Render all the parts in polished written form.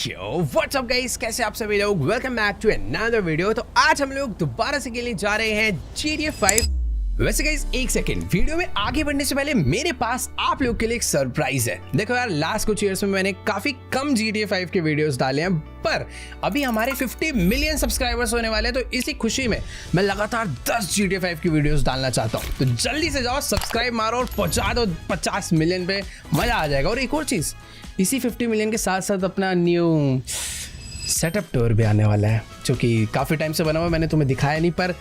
Yo what's up guys, कैसे आप सभी लोग। Welcome back to another video. तो आज हम लोग दोबारा से खेलने जा रहे हैं GTA 5। वैसे गाइस एक सेकंड, वीडियो में आगे बढ़ने से पहले मेरे पास आप लोग के लिए एक सरप्राइज है। देखो यार, लास्ट कुछ ईयर्स में मैंने काफी कम GTA 5 के वीडियोस डाले हैं, पर अभी हमारे 50 मिलियन सब्सक्राइबर्स होने वाले हैं। तो इसी खुशी में मैं लगातार 10 GTA 5 की वीडियोस डालना चाहता हूँ। तो जल्दी से जाओ, सब्सक्राइब मारो और पहुंचा दो 50 मिलियन पे, मजा आ जाएगा। और एक और चीज, इसी 50 मिलियन के साथ साथ अपना न्यू सेटअप टूर भी आने वाला है, जो कि काफ़ी टाइम से बना हुआ, मैंने तुम्हें दिखाया नहीं, पर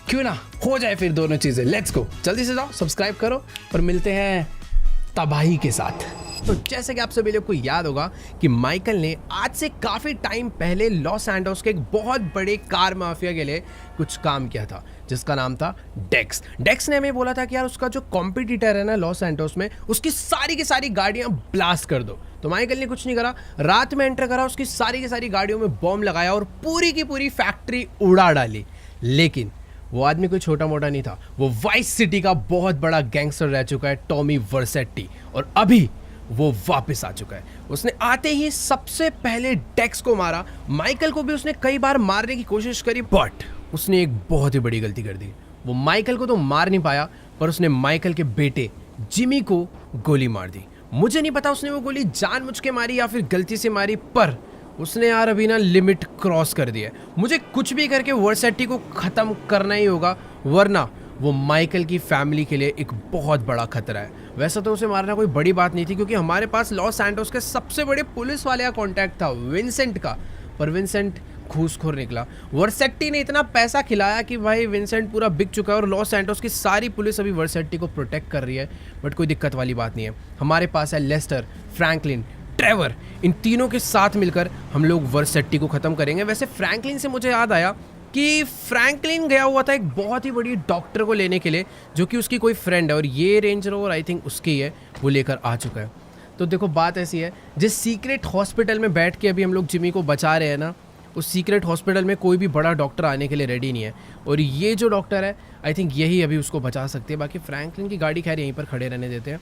क्यों ना हो जाए फिर दोनों चीज़ें। लेट्स गो, जल्दी से जाओ, सब्सक्राइब करो और मिलते हैं तबाही के साथ। तो जैसे कि आप सभी लोग को याद होगा कि माइकल ने आज से काफ़ी टाइम पहले लॉस सैंटोस के एक बहुत बड़े कार माफिया के लिए कुछ काम किया था, जिसका नाम था डेक्स। डेक्स ने हमें बोला था कि यार उसका जो कॉम्पिटिटर है ना लॉस सैंटोस में, उसकी सारी की सारी गाड़ियां ब्लास्ट कर दो। तो माइकल ने कुछ नहीं करा, रात में एंटर करा, उसकी सारी की सारी गाड़ियों में बॉम्ब लगाया और पूरी की पूरी फैक्ट्री उड़ा डाली। लेकिन वो आदमी कोई छोटा मोटा नहीं था, वो वाइस सिटी का बहुत बड़ा गैंगस्टर रह चुका है, टॉमी वर्सेट्टी। और अभी वो वापस आ चुका है। उसने आते ही सबसे पहले डेक्स को मारा। माइकल को भी उसने कई बार मारने की कोशिश करी, बट उसने एक बहुत ही बड़ी गलती कर दी। वो माइकल को तो मार नहीं पाया, पर उसने माइकल के बेटे जिमी को गोली मार दी। मुझे नहीं पता उसने वो गोली जानबूझ के मारी या फिर गलती से मारी, पर उसने यार अभी ना लिमिट क्रॉस कर दी है। मुझे कुछ भी करके वर्सेट्टी को ख़त्म करना ही होगा, वरना वो माइकल की फैमिली के लिए एक बहुत बड़ा खतरा है। वैसे तो उसे मारना कोई बड़ी बात नहीं थी, क्योंकि हमारे पास लॉस सैंटोस के सबसे बड़े पुलिस वाले का कॉन्टैक्ट था, विंसेंट का। पर विंसेंट घूसखोर निकला। वर्सेट्टी ने इतना पैसा खिलाया कि भाई विंसेंट पूरा बिक चुका है और लॉस सैंटोस की सारी पुलिस अभी वर्सेट्टी को प्रोटेक्ट कर रही है। बट कोई दिक्कत वाली बात नहीं है, हमारे पास है लेस्टर, फ्रैंकलिन, ट्रेवर। इन तीनों के साथ मिलकर हम लोग वर्सेट्टी को ख़त्म करेंगे। वैसे फ्रैंकलिन से मुझे याद आया कि फ्रैंकलिन गया हुआ था एक बहुत ही बड़ी डॉक्टर को लेने के लिए, जो कि उसकी कोई फ्रेंड है, और ये रेंज रोवर आई थिंक उसकी है, वो लेकर आ चुका है। तो देखो बात ऐसी है, जिस सीक्रेट हॉस्पिटल में बैठ के अभी हम लोग जिमी को बचा रहे हैं ना, उस सीक्रेट हॉस्पिटल में कोई भी बड़ा डॉक्टर आने के लिए रेडी नहीं है, और ये जो डॉक्टर है आई थिंक यही अभी उसको बचा सकती है। बाकी फ्रैंकलिन की गाड़ी खैर यहीं पर खड़े रहने देते हैं।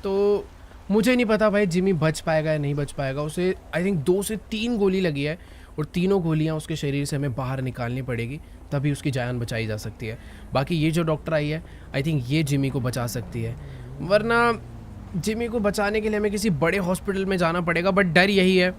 तो मुझे नहीं पता भाई जिमी बच पाएगा या नहीं बच पाएगा। उसे आई थिंक 2 से 3 गोली लगी है, और तीनों गोलियां उसके शरीर से हमें बाहर निकालनी पड़ेगी, तभी उसकी जान बचाई जा सकती है। बाकी ये जो डॉक्टर आई है आई थिंक ये जिमी को बचा सकती है, वरना जिमी को बचाने के लिए हमें किसी बड़े हॉस्पिटल में जाना पड़ेगा। बट डर यही है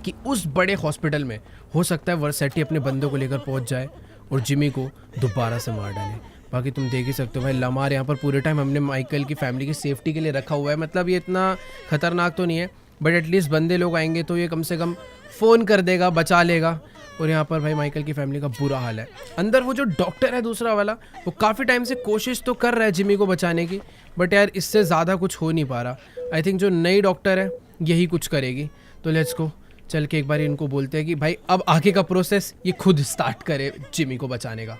कि उस बड़े हॉस्पिटल में हो सकता है वर्सेट्टी अपने बंदों को लेकर पहुंच जाए और जिमी को दोबारा से मार डाले। बाकी तुम देख ही सकते हो भाई, लमार यहाँ पर पूरे टाइम हमने माइकल की फैमिली की सेफ्टी के लिए रखा हुआ है। मतलब ये इतना खतरनाक तो नहीं है, बट एटलीस्ट बंदे लोग आएंगे तो ये कम से कम फ़ोन कर देगा, बचा लेगा। और यहाँ पर भाई माइकल की फैमिली का बुरा हाल है। अंदर वो जो डॉक्टर है दूसरा वाला, वो काफ़ी टाइम से कोशिश तो कर रहा है जिमी को बचाने की, बट यार इससे ज़्यादा कुछ हो नहीं पा रहा। आई थिंक जो नई डॉक्टर है यही कुछ करेगी। तो लेट्स गो, चल के एक बार इनको बोलते हैं कि भाई अब आगे का प्रोसेस ये खुद स्टार्ट करे जिमी को बचाने का।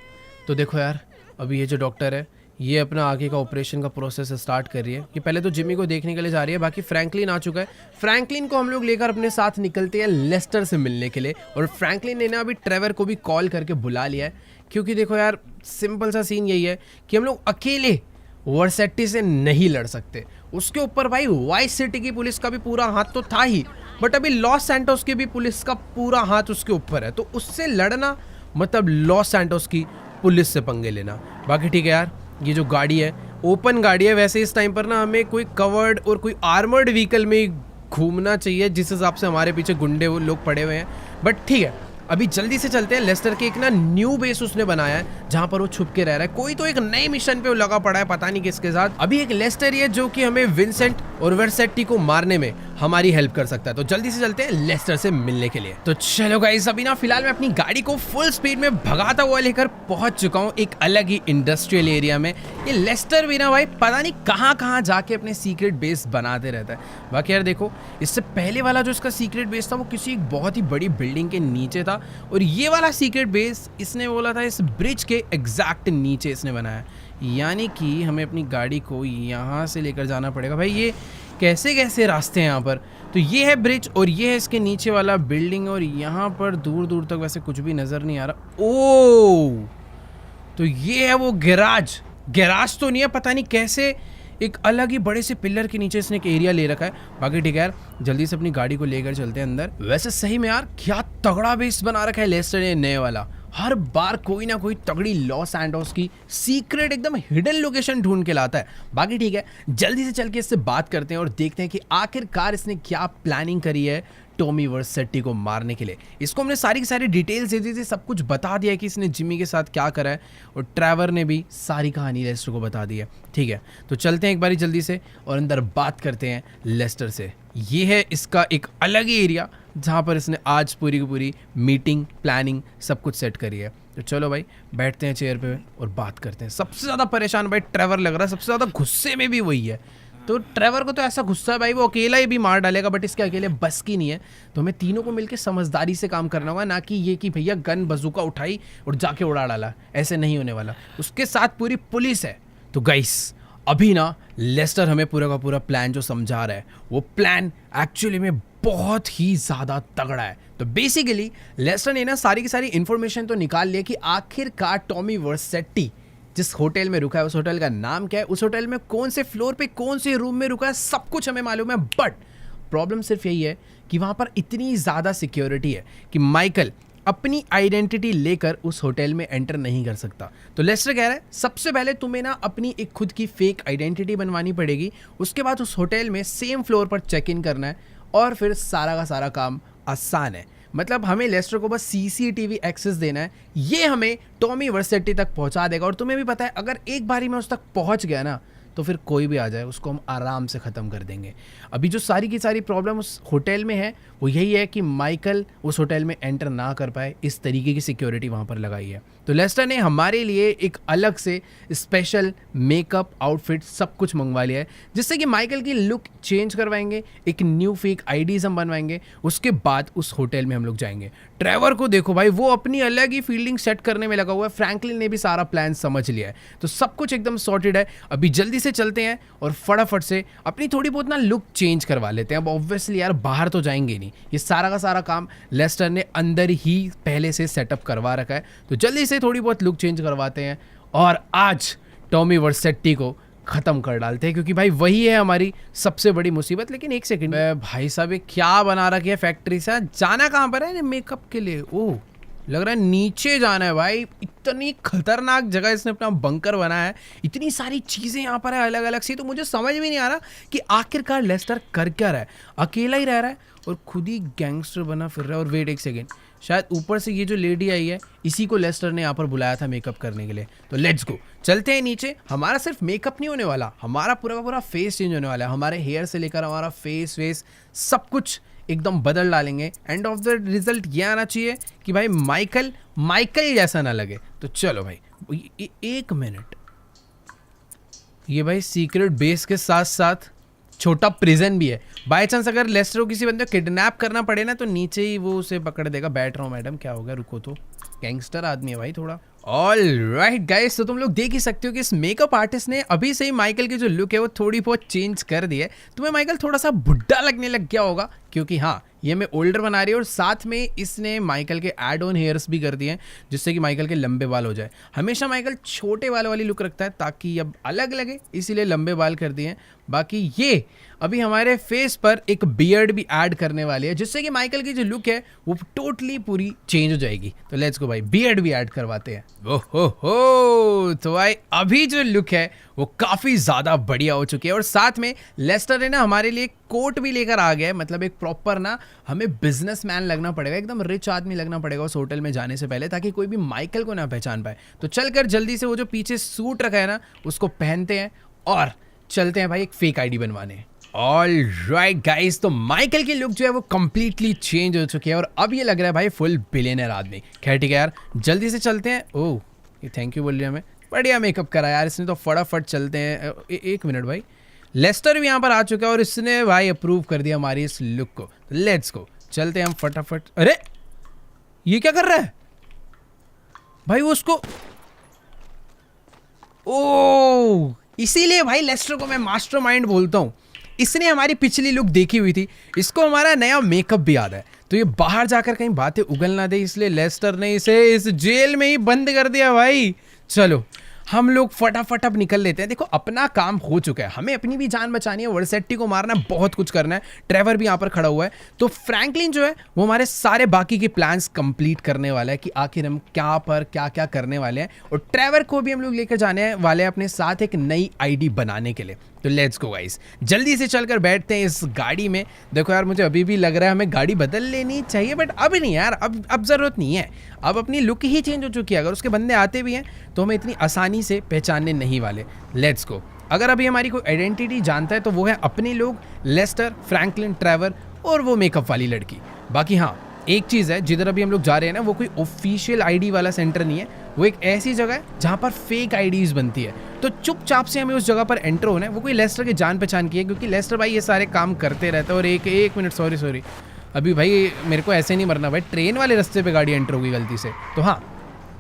तो देखो यार, अभी ये जो डॉक्टर है ये अपना आगे का ऑपरेशन का प्रोसेस स्टार्ट कर रही है। ये पहले तो जिमी को देखने के लिए जा रही है। बाकी फ्रैंकलिन आ चुका है। फ्रैंकलिन को हम लोग लेकर अपने साथ निकलते हैं लेस्टर से मिलने के लिए, और फ्रैंकलिन ने ना अभी ट्रेवर को भी कॉल करके बुला लिया है, क्योंकि देखो यार सिंपल सा सीन यही है कि हम लोग अकेले वर्सेट्टी से नहीं लड़ सकते। उसके ऊपर भाई वाइस सिटी की पुलिस का भी पूरा हाथ तो था ही, बट अभी लॉस सैंटोस की भी पुलिस का पूरा हाथ उसके ऊपर है। तो उससे लड़ना मतलब लॉस सैंटोस की पुलिस से पंगे लेना। बाकी ठीक है यार, ये जो गाड़ी है ओपन गाड़ी है। वैसे इस टाइम पर ना हमें कोई कवर्ड और कोई आर्मर्ड व्हीकल में घूमना चाहिए, जिस हिसाब से हमारे पीछे गुंडे वो लोग पड़े हुए हैं। बट ठीक है, अभी जल्दी से चलते हैं। लेस्टर के एक ना न्यू बेस उसने बनाया है, जहां पर वो छुप के रह रहा है। कोई तो एक नए मिशन पे वो लगा पड़ा है, पता नहीं किसके साथ। अभी एक लेस्टर ही है जो कि हमें विंसेंट और वर्सेट्टी को मारने में हमारी हेल्प कर सकता है। तो जल्दी से चलते हैं लेस्टर से मिलने के लिए। तो चलो गाइस, अभी ना फिलहाल मैं अपनी गाड़ी को फुल स्पीड में भगाता हुआ लेकर पहुंच चुका हूँ एक अलग ही इंडस्ट्रियल एरिया में। ये लेस्टर भी ना भाई पता नहीं कहाँ कहाँ जाके अपने सीक्रेट बेस बनाते रहता है। बाकी यार देखो, इससे पहले वाला जो इसका सीक्रेट बेस था वो किसी एक बहुत ही बड़ी बिल्डिंग के नीचे था, और ये वाला सीक्रेट बेस इसने बोला था इस ब्रिज के एग्जैक्ट नीचे इसने बनाया। यानी कि हमें अपनी गाड़ी को यहाँ से लेकर जाना पड़ेगा। भाई ये कैसे कैसे रास्ते हैं यहाँ पर। तो ये है ब्रिज, और ये है इसके नीचे वाला बिल्डिंग, और यहाँ पर दूर दूर तक वैसे कुछ भी नज़र नहीं आ रहा। ओह, तो ये है वो गैराज। गैराज तो नहीं है, पता नहीं कैसे एक अलग ही बड़े से पिलर के नीचे इसने एक एरिया ले रखा है। बाकी ठीक है यार, जल्दी से अपनी गाड़ी को लेकर चलते हैं अंदर। वैसे सही में यार क्या तगड़ा बेस बना रखा है लेस्टर ने नए वाला। हर बार कोई ना कोई तगड़ी लॉस एंडोस की सीक्रेट एकदम हिडन लोकेशन ढूंढ के लाता है। बाकी ठीक है, जल्दी से चल के इससे बात करते हैं और देखते हैं कि आखिरकार इसने क्या प्लानिंग करी है टॉमी वर्सेट्टी को मारने के लिए। इसको हमने सारी की सारी डिटेल्स दे दी थी, सब कुछ बता दिया है कि इसने जिमी के साथ क्या करा है, और ट्रेवर ने भी सारी कहानी लेस्टर को बता दी है। ठीक है, तो चलते हैं एक बारी जल्दी से और अंदर बात करते हैं लेस्टर से। ये है इसका एक अलग ही एरिया जहाँ पर इसने आज पूरी की पूरी मीटिंग प्लानिंग सब कुछ सेट करी है। तो चलो भाई बैठते हैं चेयर पे और बात करते हैं। सबसे ज़्यादा परेशान भाई ट्रेवर लग रहा है, सबसे ज़्यादा गुस्से में भी वही है। तो ट्रेवर को तो ऐसा गुस्सा है भाई वो अकेला ही भी मार डालेगा, बट इसके अकेले बस की नहीं है। तो हमें तीनों को मिलकर समझदारी से काम करना होगा, ना कि ये कि भैया गन बजूका उठाई और जाके उड़ा डाला, ऐसे नहीं होने वाला। उसके साथ पूरी पुलिस है। तो गाइस अभी ना लेस्टर हमें पूरा का पूरा प्लान जो समझा रहा है, वो प्लान एक्चुअली में बहुत ही ज़्यादा तगड़ा है। तो बेसिकली लेस्टर ने ना सारी की सारी इन्फॉर्मेशन तो निकाल लिया कि आखिरकार टॉमी वर्सेट्टी जिस होटल में रुका है, उस होटल का नाम क्या है, उस होटल में कौन से फ्लोर पे कौन से रूम में रुका है, सब कुछ हमें मालूम है। बट प्रॉब्लम सिर्फ यही है कि वहाँ पर इतनी ज़्यादा सिक्योरिटी है कि माइकल अपनी आइडेंटिटी लेकर उस होटल में एंटर नहीं कर सकता। तो लेस्टर कह रहा है सबसे पहले तुम्हें ना अपनी एक खुद की फेक आइडेंटिटी बनवानी पड़ेगी, उसके बाद उस होटल में सेम फ्लोर पर चेक इन करना है और फिर सारा का सारा काम आसान है। मतलब हमें लेस्टर को बस सीसीटीवी एक्सेस देना है, ये हमें टॉमी वर्सेट्टी तक पहुंचा देगा। और तुम्हें भी पता है अगर एक बारी में उस तक पहुंच गया ना तो फिर कोई भी आ जाए उसको हम आराम से ख़त्म कर देंगे। अभी जो सारी की सारी प्रॉब्लम उस होटल में है वो यही है कि माइकल उस होटल में एंटर ना कर पाए, इस तरीके की सिक्योरिटी वहाँ पर लगाई है। तो लेस्टर ने हमारे लिए एक अलग से स्पेशल मेकअप आउटफिट सब कुछ मंगवा लिया है, जिससे कि माइकल की लुक चेंज करवाएंगे, एक न्यू फेक आईडीज हम बनवाएंगे, उसके बाद उस होटल में हम लोग जाएंगे। ट्रेवर को देखो भाई, वो अपनी अलग ही फील्डिंग सेट करने में लगा हुआ है। फ्रैंकलिन ने भी सारा प्लान समझ लिया है, तो सब कुछ एकदम सॉर्टेड है। अभी जल्दी से चलते हैं और फटाफट से अपनी थोड़ी बहुत ना लुक चेंज करवा लेते हैं। अब ऑब्वियसली यार बाहर तो जाएंगे नहीं, ये सारा का सारा काम लेस्टर ने अंदर ही पहले से सेटअप करवा रखा है। तो जल्दी से थोड़ी बहुत लुक चेंज करवाते हैं और आज टॉमी वर्सेट्टी को खत्म कर डालते हैं, क्योंकि भाई वही है हमारी सबसे बड़ी मुसीबत। लेकिन एक सेकंड भाई साहब, ये क्या बना रखी है फैक्ट्री से? जाना कहाँ पर है मेकअप के लिए? ओह लग रहा है नीचे जाना है भाई। इतनी खतरनाक जगह इसने अपना बंकर बनाया है, इतनी सारी चीज़ें यहाँ पर है अलग अलग सी। तो मुझे समझ में नहीं आ रहा कि आखिरकार लेस्टर कर क्या रहा है। अकेला ही रह रहा है और खुद ही गैंगस्टर बना फिर रहा है। और वेट एक सेकेंड, शायद ऊपर से ये जो लेडी आई है इसी को लेस्टर ने यहाँ पर बुलाया था मेकअप करने के लिए। तो लेट्स गो, चलते हैं नीचे। हमारा सिर्फ मेकअप नहीं होने वाला, हमारा पूरा का पूरा फेस चेंज होने वाला है। हमारे हेयर से लेकर हमारा फेस वेस सब कुछ एकदम बदल डालेंगे। एंड ऑफ द रिजल्ट ये आना चाहिए कि भाई माइकल जैसा ना लगे। तो चलो भाई एक मिनट, ये भाई सीक्रेट बेस के साथ साथ छोटा प्रिजन भी है। बाय चांस अगर लेस्टर को किसी बंदे को किडनैप करना पड़े ना तो नीचे ही वो उसे पकड़ देगा। बैठ रहा हूँ मैडम, क्या हो गया, रुको तो, गैंगस्टर आदमी है भाई थोड़ा। ऑल राइट गाइस, तो तुम लोग देख ही सकते हो कि इस मेकअप आर्टिस्ट ने अभी से ही माइकल की जो लुक है वो थोड़ी बहुत चेंज कर दी है। तुम्हें माइकल थोड़ा सा बुढ़ा लगने लग गया होगा, क्योंकि हाँ ये हमें ओल्डर बना रही है और साथ में इसने माइकल के एड ऑन हेयर्स भी कर दिए हैं, जिससे कि माइकल के लंबे बाल हो जाए। हमेशा माइकल छोटे बाल वाली लुक रखता है ताकि अब अलग लगे, इसीलिए लंबे बाल कर दिए हैं। बाकी ये अभी हमारे फेस पर एक बियर्ड भी ऐड करने वाली है, जिससे कि माइकल की जो लुक है वो टोटली पूरी चेंज हो जाएगी। तो लेट्स गो भाई, बियर्ड भी ऐड करवाते हैं। ओहो, तो भाई अभी जो लुक है वो काफ़ी ज़्यादा बढ़िया हो चुकी है। और साथ में लेस्टर ने ना हमारे लिए कोट भी लेकर आ गया है, मतलब एक प्रॉपर ना हमें बिजनेसमैन लगना पड़ेगा, एकदम रिच आदमी लगना पड़ेगा उस होटल में जाने से पहले, ताकि कोई भी माइकल को ना पहचान पाए। तो चलकर जल्दी से वो जो पीछे सूट रखा है ना उसको पहनते हैं और चलते हैं भाई एक फेक आईडी बनवाने। ऑल राइट गाइस, तो माइकल की लुक जो है वो कंप्लीटली चेंज हो चुकी है और अब ये लग रहा है भाई फुल बिलियनर आदमी। खैर ठीक है यार, जल्दी से चलते हैं। ओह ये थैंक यू बोल रही है हमें, बढ़िया मेकअप करा यार इसने तो। फटाफट चलते हैं। एक मिनट भाई, लेस्टर भी यहाँ पर आ चुका है और इसने भाई अप्रूव कर दिया हमारी इस लुक को। लेट्स गो, चलते हैं हम फटाफट। अरे ये क्या कर रहा है भाई? वो उसको, ओह इसीलिए भाई लेस्टर को मैं मास्टरमाइंड बोलता हूँ। इसने हमारी पिछली लुक देखी हुई थी, इसको हमारा नया मेकअप भी याद है, तो ये बाहर जाकर कहीं बातें उगल ना दे, इसलिए लेस्टर ने इसे इस जेल में ही बंद कर दिया भाई। चलो हम लोग फटाफट अब निकल लेते हैं। देखो अपना काम हो चुका है, हमें अपनी भी जान बचानी है, वर्सेटी को मारना है, बहुत कुछ करना है। ट्रेवर भी यहाँ पर खड़ा हुआ है, तो फ्रैंकलिन जो है वो हमारे सारे बाकी के प्लान्स कंप्लीट करने वाला है कि आखिर हम क्या पर क्या क्या करने वाले हैं। और ट्रेवर को भी हम लोग लेकर जाने वाले हैं अपने साथ एक नई आईडी बनाने के लिए। तो लेट्स गो गाइस, जल्दी से चलकर बैठते हैं इस गाड़ी में। देखो यार मुझे अभी भी लग रहा है हमें गाड़ी बदल लेनी चाहिए, बट अब नहीं यार, अब ज़रूरत नहीं है। अब अपनी लुक ही चेंज हो चुकी है, अगर उसके बंदे आते भी हैं तो हमें इतनी आसानी से पहचानने नहीं वाले। Let's go. अगर अभी हमारी कोई आइडेंटिटी जानता है तो वो है अपने लोग, लेस्टर, फ्रैंकलिन, ट्रेवर और वो मेकअप वाली लड़की। बाकी हाँ एक चीज़ है, जिधर अभी हम लोग जा रहे हैं ना वो कोई ऑफिशियल आईडी वाला सेंटर नहीं है, वो एक ऐसी जगह है जहाँ पर फेक आईडीज बनती है। तो चुपचाप से हमें उस जगह पर एंटर होना है। वो कोई लेस्टर के जान पहचान की है, क्योंकि लेस्टर भाई ये सारे काम करते रहता है। और एक मिनट, सॉरी अभी भाई मेरे को ऐसे नहीं मरना भाई, ट्रेन वाले रास्ते पे गाड़ी एंटर होगी गलती से। तो हाँ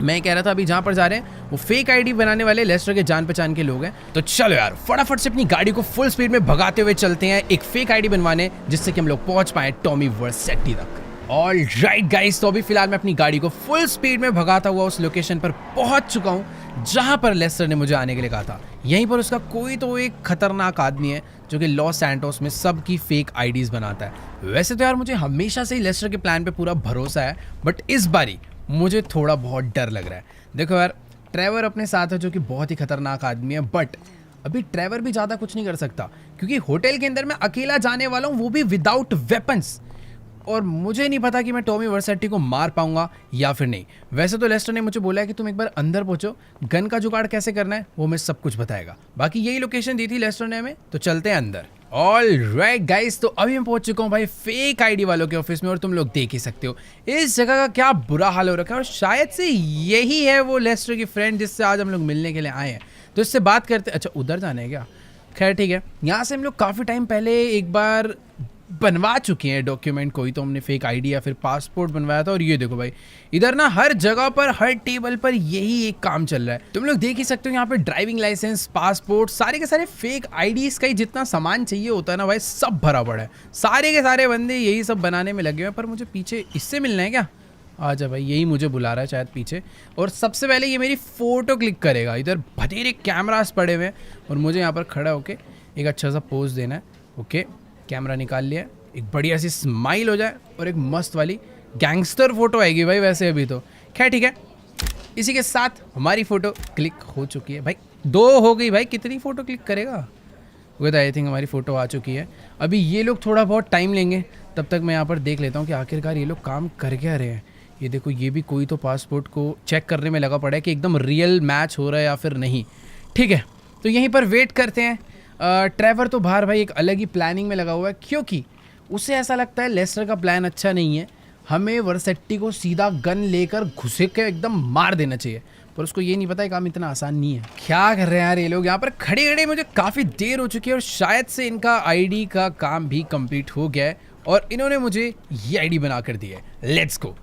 मैं कह रहा था अभी जहाँ पर जा रहे हैं वो फेक आईडी बनाने वाले लेस्टर के जान पहचान के लोग हैं। तो चलो यार फटाफट से अपनी गाड़ी को फुल स्पीड में भगाते हुए चलते हैं एक फेक आईडी बनवाने, जिससे कि हम लोग पहुंच पाए टॉमी वर्सेटी तक। ऑल राइट गाइस, तो अभी फिलहाल मैं अपनी गाड़ी को फुल स्पीड में भगाता हुआ उस लोकेशन पर पहुंच चुका हूं जहां पर लेस्टर ने मुझे आने के लिए कहा था। यहीं पर उसका कोई तो एक खतरनाक आदमी है जो कि लॉस सैंटोस में सबकी फेक आईडीज बनाता है। वैसे तो यार मुझे हमेशा से ही लेस्टर के प्लान पे पूरा भरोसा है, बट इस बारी मुझे थोड़ा बहुत डर लग रहा है। देखो यार ट्रेवर अपने साथ है जो कि बहुत ही खतरनाक आदमी है, बट अभी ट्रेवर भी ज़्यादा कुछ नहीं कर सकता क्योंकि होटल के अंदर मैं अकेला जाने वाला हूँ, वो भी विदाउट वेपन्स। और मुझे नहीं पता कि मैं टॉमी वर्सेटी को मार पाऊंगा या फिर नहीं। वैसे तो लेस्टर ने मुझे बोला है कि तुम एक बार अंदर पहुंचो, गन का जुगाड़ कैसे करना है वो मैं सब कुछ बताएगा। बाकी यही लोकेशन दी थी लेस्टर ने हमें, तो चलते हैं अंदर। ऑल राइट गाइस, तो अभी मैं पहुंच चुका हूं भाई फेक आईडी वालों के ऑफिस में, और तुम लोग देख ही सकते हो इस जगह का क्या बुरा हाल हो रखा है। और शायद से यही है वो लेस्टर की फ्रेंड जिससे आज हम लोग मिलने के लिए आए हैं। तो इससे बात करते। अच्छा उधर जाना है क्या? खैर ठीक है, यहाँ से हम लोग काफ़ी टाइम पहले एक बार बनवा चुके हैं डॉक्यूमेंट, कोई तो हमने फेक आईडी या फिर पासपोर्ट बनवाया था। और ये देखो भाई इधर ना हर जगह पर हर टेबल पर यही एक काम चल रहा है। तुम लोग देख ही सकते हो यहाँ पे ड्राइविंग लाइसेंस, पासपोर्ट, सारे के सारे फेक आईडीज का ही जितना सामान चाहिए होता है ना भाई सब भरा पड़ा है। सारे के सारे बंदे यही सब बनाने में लगे हुए हैं। पर मुझे पीछे इससे मिलना है क्या? आजा भाई, यही मुझे बुला रहा है शायद पीछे। और सबसे पहले ये मेरी फ़ोटो क्लिक करेगा। इधर बथेरे कैमरास पड़े हुए हैं और मुझे यहाँ पर खड़ा होके एक अच्छा सा पोज देना है। ओके कैमरा निकाल लिया, एक बढ़िया सी स्माइल हो जाए और एक मस्त वाली गैंगस्टर फोटो आएगी भाई वैसे अभी तो। खैर ठीक है, इसी के साथ हमारी फ़ोटो क्लिक हो चुकी है भाई। 2 हो गई भाई, कितनी फ़ोटो क्लिक करेगा? वो तो आई थिंक हमारी फ़ोटो आ चुकी है। अभी ये लोग थोड़ा बहुत टाइम लेंगे, तब तक मैं यहाँ पर देख लेता हूँ कि आखिरकार ये लोग काम कर क्या रहे हैं। ये देखो ये भी कोई तो पासपोर्ट को चेक करने में लगा पड़ा है कि एकदम रियल मैच हो रहा है या फिर नहीं। ठीक है तो यहीं पर वेट करते हैं। ट्रेवर तो बाहर भाई एक अलग ही प्लानिंग में लगा हुआ है, क्योंकि उसे ऐसा लगता है लेस्टर का प्लान अच्छा नहीं है, हमें वर्सेटी को सीधा गन लेकर घुसे के एकदम मार देना चाहिए। पर उसको ये नहीं पता है काम इतना आसान नहीं है। क्या कर रहे हैं यार ये लोग यहाँ पर खड़े खड़े? मुझे काफ़ी देर हो चुकी है और शायद से इनका आईडी का काम भी कंप्लीट हो गया है और इन्होंने मुझे ये आईडी बना कर दी है। Let's go.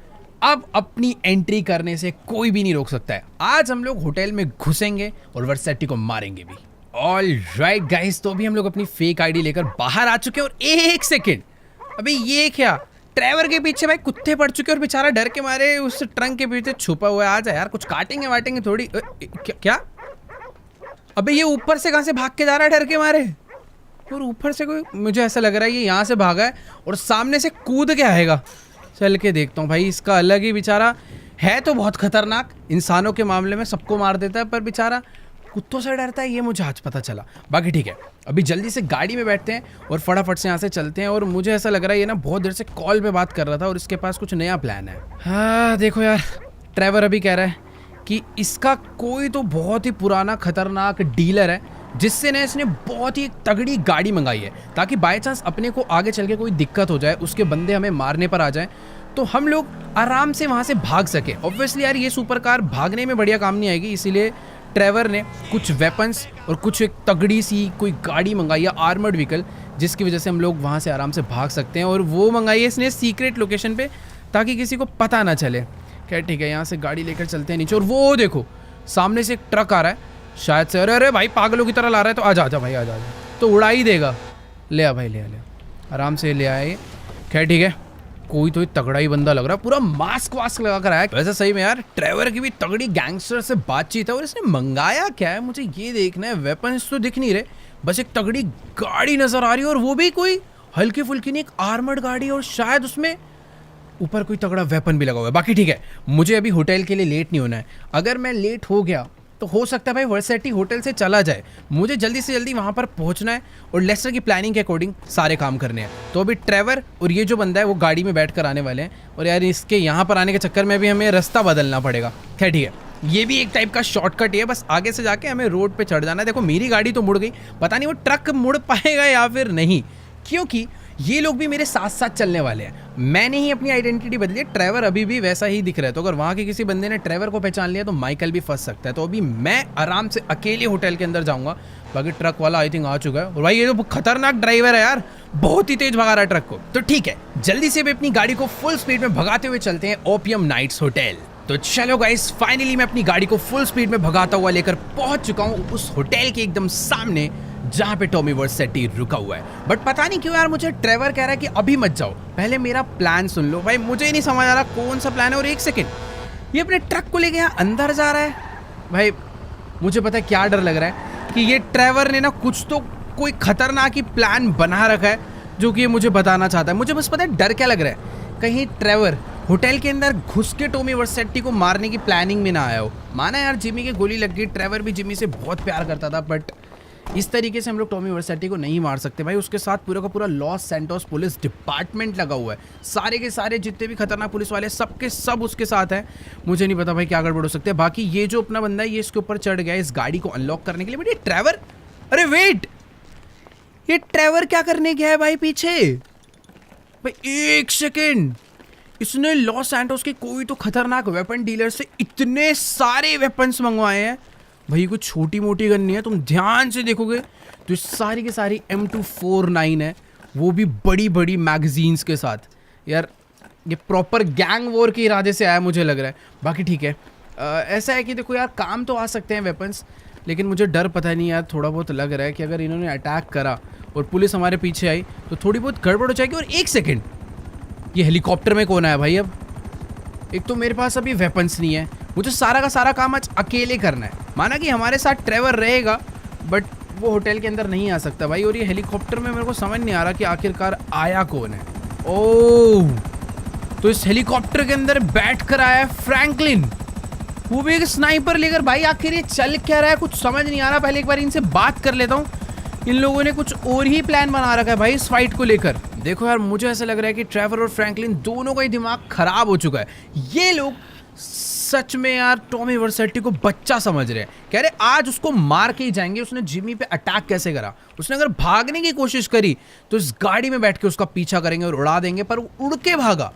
अब अपनी एंट्री करने से कोई भी नहीं रोक सकता है। आज हम लोग होटल में घुसेंगे और वर्सेटी को मारेंगे भी। ऑल राइट गाइस, तो अभी हम लोग अपनी फेक आईडी लेकर बाहर आ चुके हैं। और एक सेकेंड, अभी ये क्या? ट्रेवर के पीछे भाई कुत्ते पड़ चुके हैं और बेचारा डर के मारे उस ट्रंक के पीछे छुपा हुआ है। आ जा यार, कुछ काटेंगे वाटेंगे थोड़ी। क्या? अबे ये ऊपर से कहाँ से भाग के जा रहा है डर के मारे? और ऊपर से कोई, मुझे ऐसा लग रहा है ये यहाँ से भागा है और सामने से कूद के आएगा। चल के देखता हूँ भाई, इसका अलग ही बेचारा है तो बहुत खतरनाक, इंसानों के मामले में सबको मार देता है, पर बेचारा कुत्तों से डरता है, ये मुझे आज पता चला। बाकी ठीक है, अभी जल्दी से गाड़ी में बैठते हैं और फटाफट से यहाँ से चलते हैं। और मुझे ऐसा लग रहा है ये ना बहुत देर से कॉल पे बात कर रहा था और इसके पास कुछ नया प्लान है। हाँ देखो यार, ट्रेवर अभी कह रहा है कि इसका कोई तो बहुत ही पुराना खतरनाक डीलर है जिससे ना इसने बहुत ही तगड़ी गाड़ी मंगाई है, ताकि बाय चांस अपने को आगे चल के कोई दिक्कत हो जाए, उसके बंदे हमें मारने पर आ जाए तो हम लोग आराम से वहाँ से भाग सके। ऑब्वियसली यार ये सुपर कार भागने में बढ़िया काम नहीं आएगी, इसीलिए ट्रेवर ने कुछ वेपन्स और कुछ एक तगड़ी सी कोई गाड़ी मंगाई है, आर्मर्ड व्हीकल, जिसकी वजह से हम लोग वहाँ से आराम से भाग सकते हैं। और वो मंगाई है इसने सीक्रेट लोकेशन पे, ताकि किसी को पता ना चले। खैर ठीक है, यहाँ से गाड़ी लेकर चलते हैं नीचे। और वो देखो सामने से एक ट्रक आ रहा है शायद से। अरे अरे भाई पागलों की तरह ला रहा है, तो आजा आजा भाई आजा आजा, तो उड़ा ही देगा। ले आ भाई, ले आ आराम से ले आए। खैर ठीक है, कोई तो तगड़ा ही बंदा लग रहा है, पूरा मास्क वास्क लगा कर आया। वैसे सही में यार ट्रेवर की भी तगड़ी गैंगस्टर से बातचीत है, और इसने मंगाया क्या है मुझे ये देखना है। वेपन्स तो दिख नहीं रहे, बस एक तगड़ी गाड़ी नजर आ रही है, और वो भी कोई हल्की फुल्की नहीं, एक आर्मर्ड गाड़ी, और शायद उसमें ऊपर कोई तगड़ा वेपन भी लगा हुआ है। बाकी ठीक है, मुझे अभी होटल के लिए लेट नहीं होना है। अगर मैं लेट हो गया तो हो सकता है भाई वर्सेटी होटल से चला जाए। मुझे जल्दी से जल्दी वहाँ पर पहुँचना है, और लेस्टर की प्लानिंग के अकॉर्डिंग सारे काम करने हैं। तो अभी ट्रेवर और ये जो बंदा है वो गाड़ी में बैठ कर आने वाले हैं, और यार इसके यहाँ पर आने के चक्कर में भी हमें रास्ता बदलना पड़ेगा। खैर ठीक है, ये भी एक टाइप का शॉर्टकट ही है, बस आगे से जाके हमें रोड पे चढ़ जाना है। देखो मेरी गाड़ी तो मुड़ गई, पता नहीं वो ट्रक मुड़ पाएगा या फिर नहीं, क्योंकि ये लोग भी मेरे साथ साथ चलने वाले हैं। मैंने ही अपनी आइडेंटिटी बदली है, ट्रेवर अभी भी वैसा ही दिख रहा है। तो अगर वहाँ के किसी बंदे ने ट्रेवर को पहचान लिया तो माइकल भी फंस सकता है। तो अभी मैं आराम से अकेले होटल के अंदर जाऊंगा। बाकी ट्रक वाला आई थिंक आ चुका है, और भाई ये तो खतरनाक ड्राइवर है यार, बहुत ही तेज भगा रहा है ट्रक को। तो ठीक है, जल्दी से भी अपनी गाड़ी को फुल स्पीड में भगाते हुए चलते हैं ओपियम नाइट्स होटल। तो चलो गाइस, फाइनली मैं अपनी गाड़ी को फुल स्पीड में भगाता हुआ लेकर पहुंच चुका हूं उस होटल के एकदम सामने जहां पे टॉमी वर्सेटी रुका हुआ है। बट पता नहीं क्यों यार मुझे ट्रेवर कह रहा है कि अभी मत जाओ, पहले मेरा प्लान सुन लो। भाई मुझे ही नहीं समझ आ रहा कौन सा प्लान है। और एक सेकेंड, ये अपने ट्रक को लेके यहाँ अंदर जा रहा है। भाई मुझे पता है क्या डर लग रहा है कि ये ट्रेवर ने ना कुछ तो कोई खतरनाक ही प्लान बना रखा है, जो कि ये मुझे बताना चाहता है। मुझे बस पता है डर क्या लग रहा है, कहीं ट्रेवर होटल के अंदर घुस के टॉमी वर्सेटी को मारने की प्लानिंग में ना आया हो। माना यार जिमी की गोली लग गई, ट्रेवर भी जिमी से बहुत प्यार करता था, बट इस तरीके से हम लोग टॉमी वर्सेटी को नहीं मार सकते भाई। उसके साथ पूरा का पूरा लॉस सैंटोस पुलिस डिपार्टमेंट लगा हुआ है, सारे के सारे जितने भी खतरनाक पुलिस वाले सबके सब उसके साथ हैं। मुझे नहीं पता भाई क्या गड़बड़ हो सकते हैं। बाकी ये जो अपना बंदा है ये इसके ऊपर चढ़ गया इस गाड़ी को अनलॉक करने के लिए। बट ये ट्रेवर, अरे वेट, ये ट्रेवर क्या करने गया है भाई पीछे? भाई एक सेकेंड, इसने लॉस सैंटोस के कोई तो खतरनाक वेपन डीलर से इतने सारे वेपन्स मंगवाए हैं। भाई कुछ छोटी मोटी गन नहीं है, तुम ध्यान से देखोगे तो सारी की सारी M249 है, वो भी बड़ी बड़ी मैगजीन्स के साथ। यार ये प्रॉपर गैंग वॉर के इरादे से आया मुझे लग रहा है। बाकी ठीक है, ऐसा है कि देखो यार काम तो आ सकते हैं वेपन्स, लेकिन मुझे डर पता नहीं यार थोड़ा बहुत लग रहा है कि अगर इन्होंने अटैक करा और पुलिस हमारे पीछे आई तो थोड़ी बहुत गड़बड़ हो जाएगी। और एक सेकेंड, ये हेलीकॉप्टर में कौन आया भाई? अब एक तो मेरे पास अभी वेपन्स नहीं है, मुझे सारा का सारा काम आज अकेले करना है। माना कि हमारे साथ ट्रेवर रहेगा, बट वो होटल के अंदर नहीं आ सकता भाई। और ये हेलीकॉप्टर में मेरे को समझ नहीं आ रहा कि आखिरकार आया कौन है। ओह, तो इस हेलीकॉप्टर के अंदर बैठ कर आया फ्रैंकलिन, वो भी एक स्नाइपर लेकर। भाई आखिर ये चल क्या रहा है, कुछ समझ नहीं आ रहा। पहले एक बार इनसे बात कर लेता हूँ। इन लोगों ने कुछ और ही प्लान बना रखा है भाई इस फाइट को लेकर। देखो यार मुझे ऐसा लग रहा है कि ट्रेवर और फ्रैंकलिन दोनों का ही दिमाग खराब हो चुका है। ये लोग सच में यार टॉमी वर्सेटी को बच्चा समझ रहे हैं, कह रहे आज उसको मार के ही जाएंगे। उसने जिमी पे अटैक कैसे करा? उसने अगर भागने की कोशिश करी तो इस गाड़ी में बैठ के उसका पीछा करेंगे और उड़ा देंगे, पर वो उड़ के भागा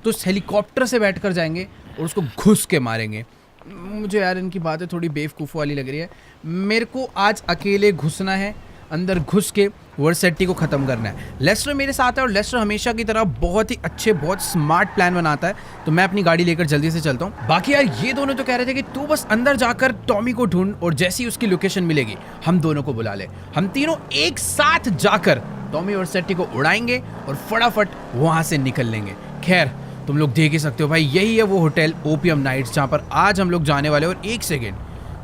तो इस हेलीकॉप्टर से बैठकर जाएंगे और उसको घुस के मारेंगे। मुझे यार इनकी बातें थोड़ी बेवकूफ़ वाली लग रही है। मेरे को आज अकेले घुसना है, अंदर घुस के वर्सेटी को ख़त्म करना है। लेस्टर मेरे साथ है और लेस्टर हमेशा की तरह बहुत ही अच्छे बहुत स्मार्ट प्लान बनाता है। तो मैं अपनी गाड़ी लेकर जल्दी से चलता हूँ। बाकी यार ये दोनों तो कह रहे थे कि तू बस अंदर जाकर टॉमी को ढूंढ और जैसी उसकी लोकेशन मिलेगी हम दोनों को बुला ले। हम तीनों एक साथ जाकर टॉमी वर्सेटी को उड़ाएंगे और फटाफट वहाँ से निकल लेंगे। खैर तुम लोग देख ही सकते हो भाई, यही है वो होटल ओपियम नाइट्स जहाँ पर आज हम लोग जाने वाले। और एक सेकेंड,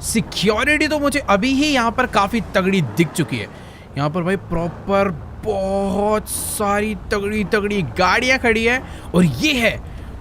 सिक्योरिटी तो मुझे अभी ही यहाँ पर काफ़ी तगड़ी दिख चुकी है। यहाँ पर भाई प्रॉपर बहुत सारी तगड़ी तगड़ी गाड़ियाँ खड़ी है, और ये है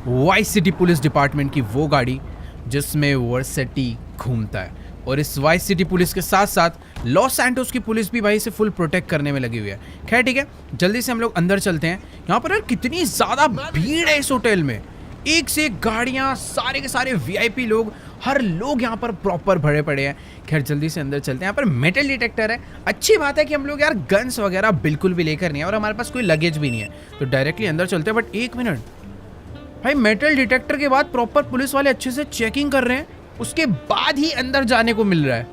वाइस सिटी पुलिस डिपार्टमेंट की वो गाड़ी जिसमें वर्सेटी घूमता है। और इस वाइस सिटी पुलिस के साथ साथ लॉस सैंटोस की पुलिस भी भाई इसे फुल प्रोटेक्ट करने में लगी हुई है। खैर ठीक है, जल्दी से हम लोग अंदर चलते हैं। यहाँ पर यार कितनी ज़्यादा भीड़ है इस होटल में, एक से एक गाड़ियाँ, सारे के सारे VIP लोग, हर लोग यहाँ पर प्रॉपर भरे पड़े हैं। खैर जल्दी से अंदर चलते हैं। यहाँ पर मेटल डिटेक्टर है, अच्छी बात है कि हम लोग यार गन्स वगैरह बिल्कुल भी लेकर नहीं है और हमारे पास कोई लगेज भी नहीं है, तो डायरेक्टली अंदर चलते हैं। बट एक मिनट भाई, मेटल डिटेक्टर के बाद प्रॉपर पुलिस वाले अच्छे से चेकिंग कर रहे हैं, उसके बाद ही अंदर जाने को मिल रहा है।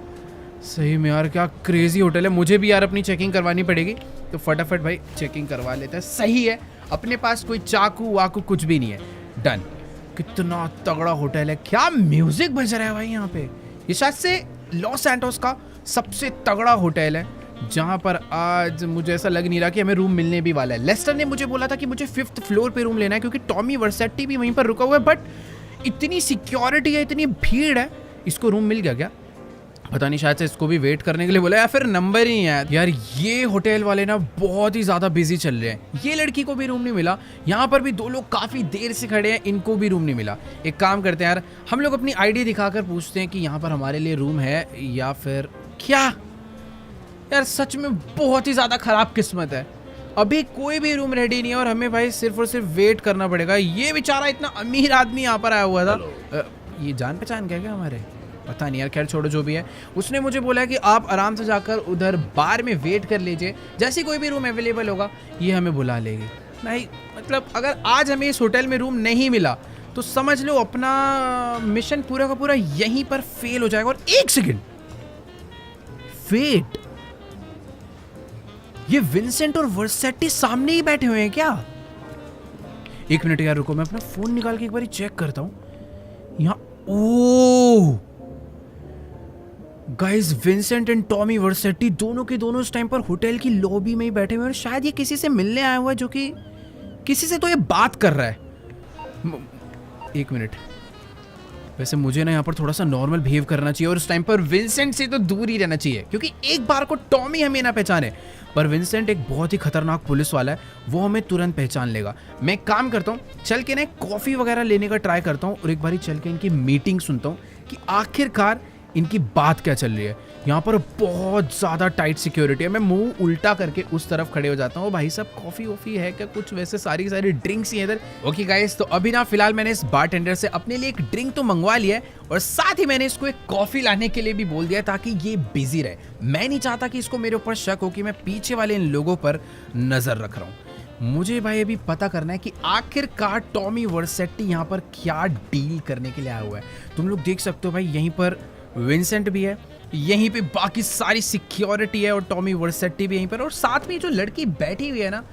सही में यार क्या क्रेजी होटल है। मुझे भी यार अपनी चेकिंग करवानी पड़ेगी, तो फटाफट भाई चेकिंग करवा लेते हैं। सही है, अपने पास कोई चाकू वाकू कुछ भी नहीं है। डन। कितना तगड़ा होटल है, क्या म्यूजिक बज रहा है भाई यहाँ पे। ये शायद से लॉस सैंटोस का सबसे तगड़ा होटल है जहाँ पर आज मुझे ऐसा लग नहीं रहा कि हमें रूम मिलने भी वाला है। लेस्टर ने मुझे बोला था कि मुझे 5th फ्लोर पे रूम लेना है क्योंकि टॉमी वर्सेटी भी वहीं पर रुका हुआ है, बट इतनी सिक्योरिटी है, इतनी भीड़ है, इसको रूम मिल गया क्या पता नहीं, शायद से इसको भी वेट करने के लिए बोला या फिर नंबर ही है। यार ये होटल वाले ना बहुत ही ज़्यादा बिजी चल रहे हैं। ये लड़की को भी रूम नहीं मिला, यहाँ पर भी 2 लोग काफ़ी देर से खड़े हैं, इनको भी रूम नहीं मिला। एक काम करते हैं यार, हम लोग अपनी आईडी दिखाकर पूछते हैं कि यहाँ पर हमारे लिए रूम है या फिर क्या। यार सच में बहुत ही ज़्यादा ख़राब किस्मत है, अभी कोई भी रूम रेडी नहीं है और हमें भाई सिर्फ और सिर्फ वेट करना पड़ेगा। ये बेचारा इतना अमीर आदमी यहाँ पर आया हुआ था, ये जान पहचान क्या हमारे, पता नहीं यार, खैर छोड़ो जो भी है। उसने मुझे बोला कि आप आराम से जाकर उधर बार में वेट कर लीजिए, जैसे कोई भी रूम अवेलेबल होगा ये हमें बुला लेगी। भाई मतलब अगर आज हमें इस होटल में रूम नहीं मिला तो समझ लो अपना मिशन पूरा का पूरा यहीं पर फेल हो जाएगा। और एक सेकंड, वेट, ये विंसेंट और वर्सेटी सामने ही बैठे हुए हैं क्या? एक मिनट यार रुको, मैं अपना फोन निकाल के एक बार चेक करता हूं। यहाँ ओ गाइस, विंसेंट एंड टॉमी वर्सेटी दोनों के दोनों इस टाइम पर होटल की लॉबी में ही बैठे हुए हैं। शायद ये किसी से मिलने आया हुआ है, जो कि किसी से तो ये बात कर रहा है। एक मिनट, वैसे मुझे ना यहाँ पर थोड़ा सा नॉर्मल बिहेव करना चाहिए और इस टाइम पर विंसेंट से तो दूर ही रहना चाहिए, क्योंकि एक बार को टॉमी हमें ना पहचाने, पर विंसेंट एक बहुत ही खतरनाक पुलिस वाला है, वो हमें तुरंत पहचान लेगा। मैं एक काम करता हूँ, चल के ना कॉफ़ी वगैरह लेने का ट्राई करता हूँ और एक बारी चल के इनकी मीटिंग सुनता हूँ कि आखिरकार इनकी बात क्या चल रही है। यहाँ पर बहुत ज़्यादा टाइट सिक्योरिटी है। मैं मुंह उल्टा करके उस तरफ खड़े हो जाता हूँ। भाई साहब कॉफ़ी वॉफ़ी है क्या कुछ? वैसे सारी ड्रिंक्स ही है इधर। ओके गाइस, तो अभी ना फिलहाल मैंने इस बारटेंडर से अपने लिए एक ड्रिंक तो मंगवा लिया है और साथ ही मैंने इसको एक कॉफ़ी लाने के लिए भी बोल दिया ताकि ये बिजी रहे। मैं नहीं चाहता कि इसको मेरे ऊपर शक हो कि मैं पीछे वाले इन लोगों पर नज़र रख रहा हूँ। मुझे भाई अभी पता करना है कि आखिरकार टॉमी वर्सेटी यहाँ पर क्या डील करने के लिए आया हुआ है। तुम लोग देख सकते हो भाई, यहीं पर विंसेंट भी है, यहीं पे बाकी सारी सिक्योरिटी है और टॉमी वर्सेटी भी यहीं पर, और साथ में जो लड़की बैठी हुई है ना,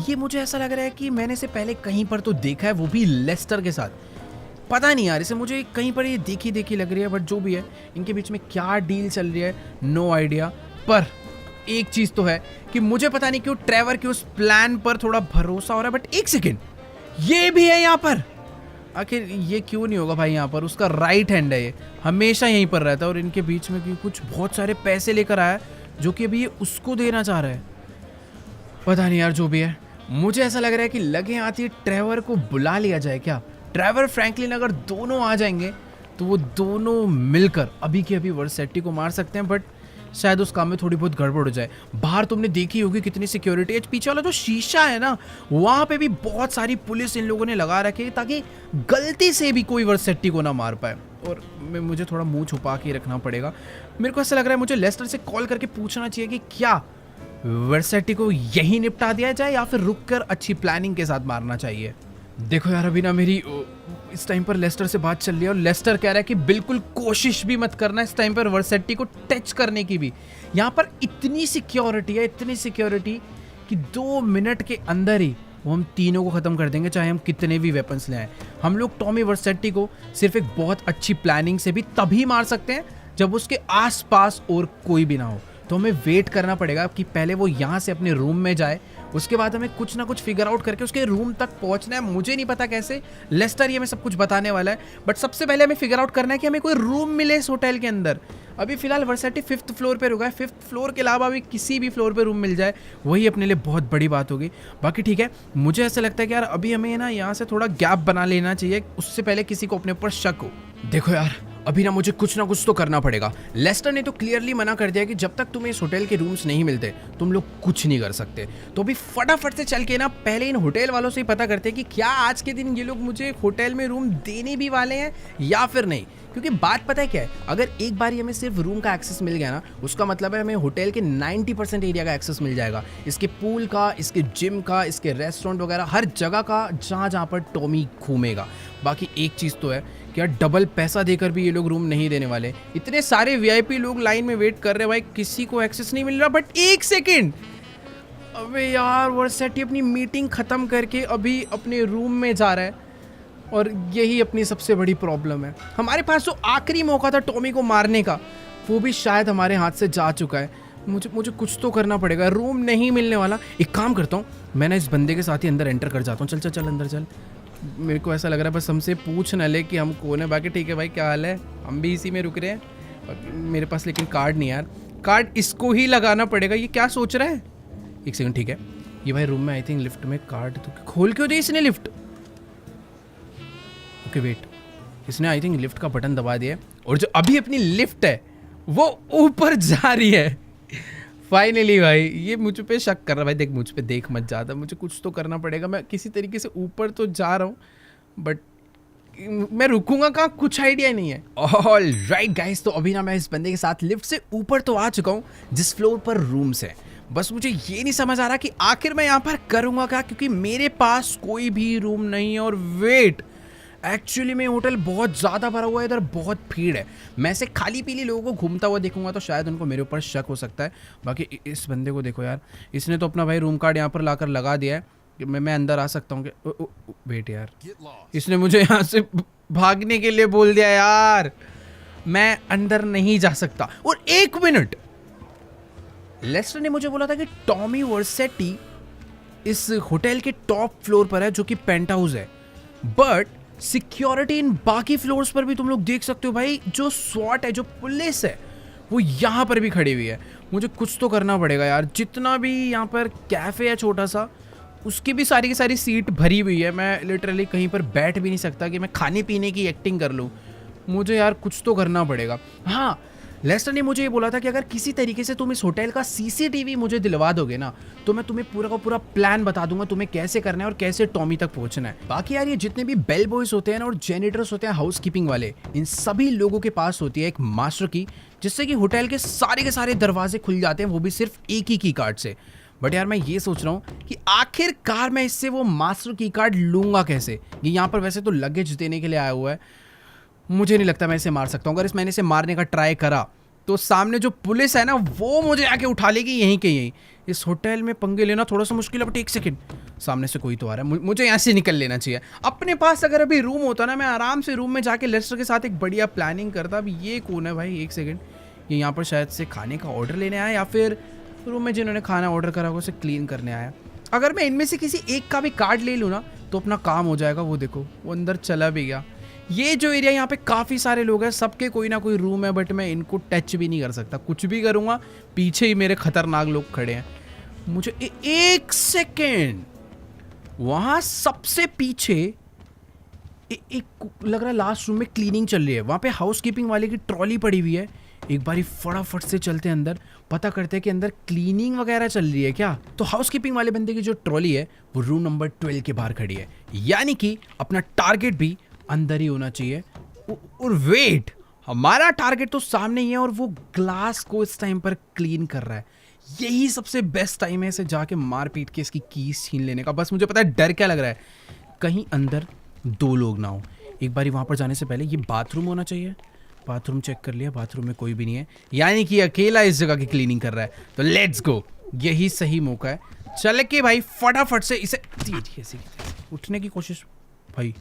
ये मुझे ऐसा लग रहा है कि मैंने इसे पहले कहीं पर तो देखा है, वो भी लेस्टर के साथ। पता नहीं यार, इसे मुझे कहीं पर ये देखी देखी लग रही है, बट जो भी है इनके बीच में क्या डील चल रही है नो आइडिया। पर एक चीज़ तो है कि मुझे पता नहीं क्यों ट्रेवर के उस प्लान पर थोड़ा भरोसा हो रहा है। बट एक सेकेंड, ये भी है यहाँ पर, आखिर ये क्यों नहीं होगा भाई? यहाँ पर उसका राइट हैंड है, ये हमेशा यहीं पर रहता है और इनके बीच में कुछ बहुत सारे पैसे लेकर आया जो कि अभी ये उसको देना चाह रहा है। पता नहीं यार, जो भी है मुझे ऐसा लग रहा है कि लगे आती ट्रेवर को बुला लिया जाए क्या। ट्रेवर फ्रैंकलिन अगर दोनों आ जाएंगे तो वो दोनों मिलकर अभी के अभी वर्सेटी को मार सकते हैं, बट शायद उस काम में थोड़ी बहुत गड़बड़ हो जाए। बाहर तुमने देखी होगी कितनी सिक्योरिटी है, पीछे वाला जो शीशा है ना, वहाँ पे भी बहुत सारी पुलिस इन लोगों ने लगा रखी है ताकि गलती से भी कोई वर्सेटी को ना मार पाए। और मुझे थोड़ा मुंह छुपा के रखना पड़ेगा। मेरे को ऐसा लग रहा है मुझे लेस्टर से कॉल करके पूछना चाहिए कि क्या वर्सेटी को यही निपटा दिया जाए या फिर रुक कर अच्छी प्लानिंग के साथ मारना चाहिए। देखो यार, अभी ना मेरी इस टाइम पर लेस्टर से बात चल रही है और लेस्टर कह रहा है कि बिल्कुल कोशिश भी मत करना इस टाइम पर वर्सेटी को टच करने की भी। यहाँ पर इतनी सिक्योरिटी है, इतनी सिक्योरिटी कि 2 मिनट के अंदर ही वो हम तीनों को ख़त्म कर देंगे, चाहे हम कितने भी वेपन्स ले आए। हम लोग टॉमी वर्सेटी को सिर्फ एक बहुत अच्छी प्लानिंग से भी तभी मार सकते हैं जब उसके आसपास और कोई भी ना हो। तो हमें वेट करना पड़ेगा कि पहले वो यहाँ से अपने रूम में जाए, उसके बाद हमें कुछ ना कुछ फिगर आउट करके उसके रूम तक पहुँचना है। मुझे नहीं पता कैसे, लेस्टर ये हमें सब कुछ बताने वाला है, बट सबसे पहले हमें फिगर आउट करना है कि हमें कोई रूम मिले इस होटल के अंदर। अभी फिलहाल वर्सेटी 5th फ्लोर पे रुका है, 5th फ्लोर के अलावा भी किसी भी फ्लोर पे रूम मिल जाए वही अपने लिए बहुत बड़ी बात होगी। बाकी ठीक है, मुझे ऐसा लगता है कि यार अभी हमें ना यहाँ से थोड़ा गैप बना लेना चाहिए, उससे पहले किसी को अपने ऊपर शक हो। देखो यार, अभी ना मुझे कुछ ना कुछ तो करना पड़ेगा। लेस्टर ने तो क्लियरली मना कर दिया कि जब तक तुम्हें इस होटल के रूम्स नहीं मिलते तुम लोग कुछ नहीं कर सकते। तो अभी फटाफट से चल के ना पहले इन होटल वालों से ही पता करते हैं कि क्या आज के दिन ये लोग मुझे होटल में रूम देने भी वाले हैं या फिर नहीं। क्योंकि बात पता है क्या है, अगर एक बार हमें सिर्फ रूम का एक्सेस मिल गया ना, उसका मतलब है हमें होटल के 90% एरिया का एक्सेस मिल जाएगा, इसके पूल का, इसके जिम का, इसके रेस्टोरेंट वगैरह हर जगह का, जहाँ पर टॉमी घूमेगा। बाकी एक चीज़ तो है कि यार डबल पैसा देकर भी ये लोग रूम नहीं देने वाले। इतने सारे वीआईपी लोग लाइन में वेट कर रहे हैं भाई, किसी को एक्सेस नहीं मिल रहा। बट एक सेकेंड, अबे यार वर्सेटी अपनी मीटिंग ख़त्म करके अभी अपने रूम में जा रहा है और यही अपनी सबसे बड़ी प्रॉब्लम है। हमारे पास जो आखिरी मौका था टॉमी को मारने का, वो भी शायद हमारे हाथ से जा चुका है। मुझे कुछ तो करना पड़ेगा, रूम नहीं मिलने वाला। एक काम करता हूँ, मैं ना इस बंदे के साथ ही अंदर एंटर कर जाता हूँ। चल चल चल अंदर चल। मेरे को ऐसा लग रहा है बस हमसे पूछ न ले कि हम कौन है। बाकी ठीक है भाई, क्या हाल है, हम भी इसी में रुक रहे हैं। मेरे पास लेकिन कार्ड नहीं यार, कार्ड इसको ही लगाना पड़ेगा। ये क्या सोच रहा है? एक सेकंड, ठीक है ये भाई रूम में आई थिंक लिफ्ट में कार्ड तो खोल क्यों दी इसने लिफ्ट? ओके वेट, इसने आई थिंक लिफ्ट का बटन दबा दिया है और जो अभी अपनी लिफ्ट है वो ऊपर जा रही है। फाइनली भाई ये मुझ पे शक कर रहा है। भाई देख, मुझ पे देख मत ज़्यादा, मुझे कुछ तो करना पड़ेगा। मैं किसी तरीके से ऊपर तो जा रहा हूँ बट मैं रुकूंगा कहाँ, कुछ आइडिया नहीं है। ऑल राइट गाइस, तो अभी ना मैं इस बंदे के साथ लिफ्ट से ऊपर तो आ चुका हूँ जिस फ्लोर पर रूम्स है। बस मुझे ये नहीं समझ आ रहा कि आखिर मैं यहाँ पर करूँगा क्या, क्योंकि मेरे पास कोई भी रूम नहीं है। और वेट, एक्चुअली में होटल बहुत ज़्यादा भरा हुआ है, इधर बहुत भीड़ है। मैं ऐसे खाली पीली लोगों को घूमता हुआ देखूंगा तो शायद उनको मेरे ऊपर शक हो सकता है। बाकी इस बंदे को देखो यार, इसने तो अपना भाई रूम कार्ड यहाँ पर लाकर लगा दिया है कि मैं अंदर आ सकता हूँ कि वेट यार, इसने मुझे यहाँ से भागने के लिए बोल दिया यार, मैं अंदर नहीं जा सकता। और एक मिनट, लेस्टर ने मुझे बोला था कि टॉमी वर्सेटी इस होटल के टॉप फ्लोर पर है जो कि पेंट हाउस है, बट सिक्योरिटी इन बाकी फ्लोर्स पर भी तुम लोग देख सकते हो भाई। जो स्वॉट है, जो पुलिस है, वो यहाँ पर भी खड़ी हुई है। मुझे कुछ तो करना पड़ेगा यार। जितना भी यहाँ पर कैफे है छोटा सा, उसकी भी सारी की सारी सीट भरी हुई है। मैं लिटरली कहीं पर बैठ भी नहीं सकता कि मैं खाने पीने की एक्टिंग कर लूँ। मुझे यार कुछ तो करना पड़ेगा। हाँ, लेस्टर ने मुझे ये बोला था कि अगर किसी तरीके से तुम इस होटल का सीसीटीवी मुझे दिलवा दोगे ना, तो मैं तुम्हें पूरा का पूरा प्लान बता दूंगा तुम्हें कैसे करना है और कैसे टॉमी तक पहुंचना है। बाकी यार ये जितने भी बेल बॉयज होते हैं ना और जेनिटर्स होते हैं, हाउस कीपिंग वाले, इन सभी लोगों के पास होती है एक मास्टर की, जिससे कि होटल के सारे दरवाजे खुल जाते हैं, वो भी सिर्फ एक ही कार्ड से। बट यार मैं ये सोच रहा हूँ कि आखिरकार मैं इससे वो मास्टर की कार्ड लूंगा कैसे। ये यहाँ पर वैसे तो लगेज देने के लिए आया हुआ है, मुझे नहीं लगता मैं इसे मार सकता हूँ। अगर मैंने इसे मारने का ट्राई करा तो सामने जो पुलिस है ना, वो मुझे आके उठा लेगी यहीं के यहीं। इस होटल में पंगे लेना थोड़ा सा मुश्किल है। बट एक सेकंड, सामने से कोई तो आ रहा है, मुझे यहाँ से निकल लेना चाहिए। अपने पास अगर अभी रूम होता ना, मैं आराम से रूम में जाके लेस्टर के साथ एक बढ़िया प्लानिंग करता। अब ये कौन है भाई? एक सेकेंड, ये यहाँ पर शायद से खाने का ऑर्डर लेने आया या फिर रूम में जिन्होंने खाना ऑर्डर करा उसे क्लीन करने आया। अगर मैं इनमें से किसी एक का भी कार्ड ले लूँ ना तो अपना काम हो जाएगा। वो देखो, वो अंदर चला भी गया। ये जो एरिया, यहाँ पे काफ़ी सारे लोग हैं, सबके कोई ना कोई रूम है, बट मैं इनको टच भी नहीं कर सकता। कुछ भी करूँगा पीछे ही मेरे खतरनाक लोग खड़े हैं। मुझे एक सेकेंड, वहाँ सबसे पीछे एक लग रहा है लास्ट रूम में क्लीनिंग चल रही है। वहाँ पे हाउस कीपिंग वाले की ट्रॉली पड़ी हुई है। एक बारी फटाफट से चलते हैं अंदर, पता करते हैं कि अंदर क्लीनिंग वगैरह चल रही है क्या। तो हाउस कीपिंग वाले बंदे की जो ट्रॉली है वो रूम नंबर 12 के बाहर खड़ी है, यानी कि अपना टारगेट भी अंदर ही होना चाहिए। और वेट, हमारा टारगेट तो सामने ही है और वो ग्लास को इस टाइम पर क्लीन कर रहा है। यही सबसे बेस्ट टाइम है इसे जाके मार पीट के इसकी कीज छीन लेने का। बस मुझे पता है डर क्या लग रहा है, कहीं अंदर दो लोग ना हो। एक बारी वहां पर जाने से पहले ये बाथरूम होना चाहिए। बाथरूम चेक कर लिया, बाथरूम में कोई भी नहीं है, यानी कि अकेला इस जगह की क्लीनिंग कर रहा है। तो लेट्स गो, यही सही मौका है। चल के भाई फटाफट से इसे उठने की कोशिश। भाई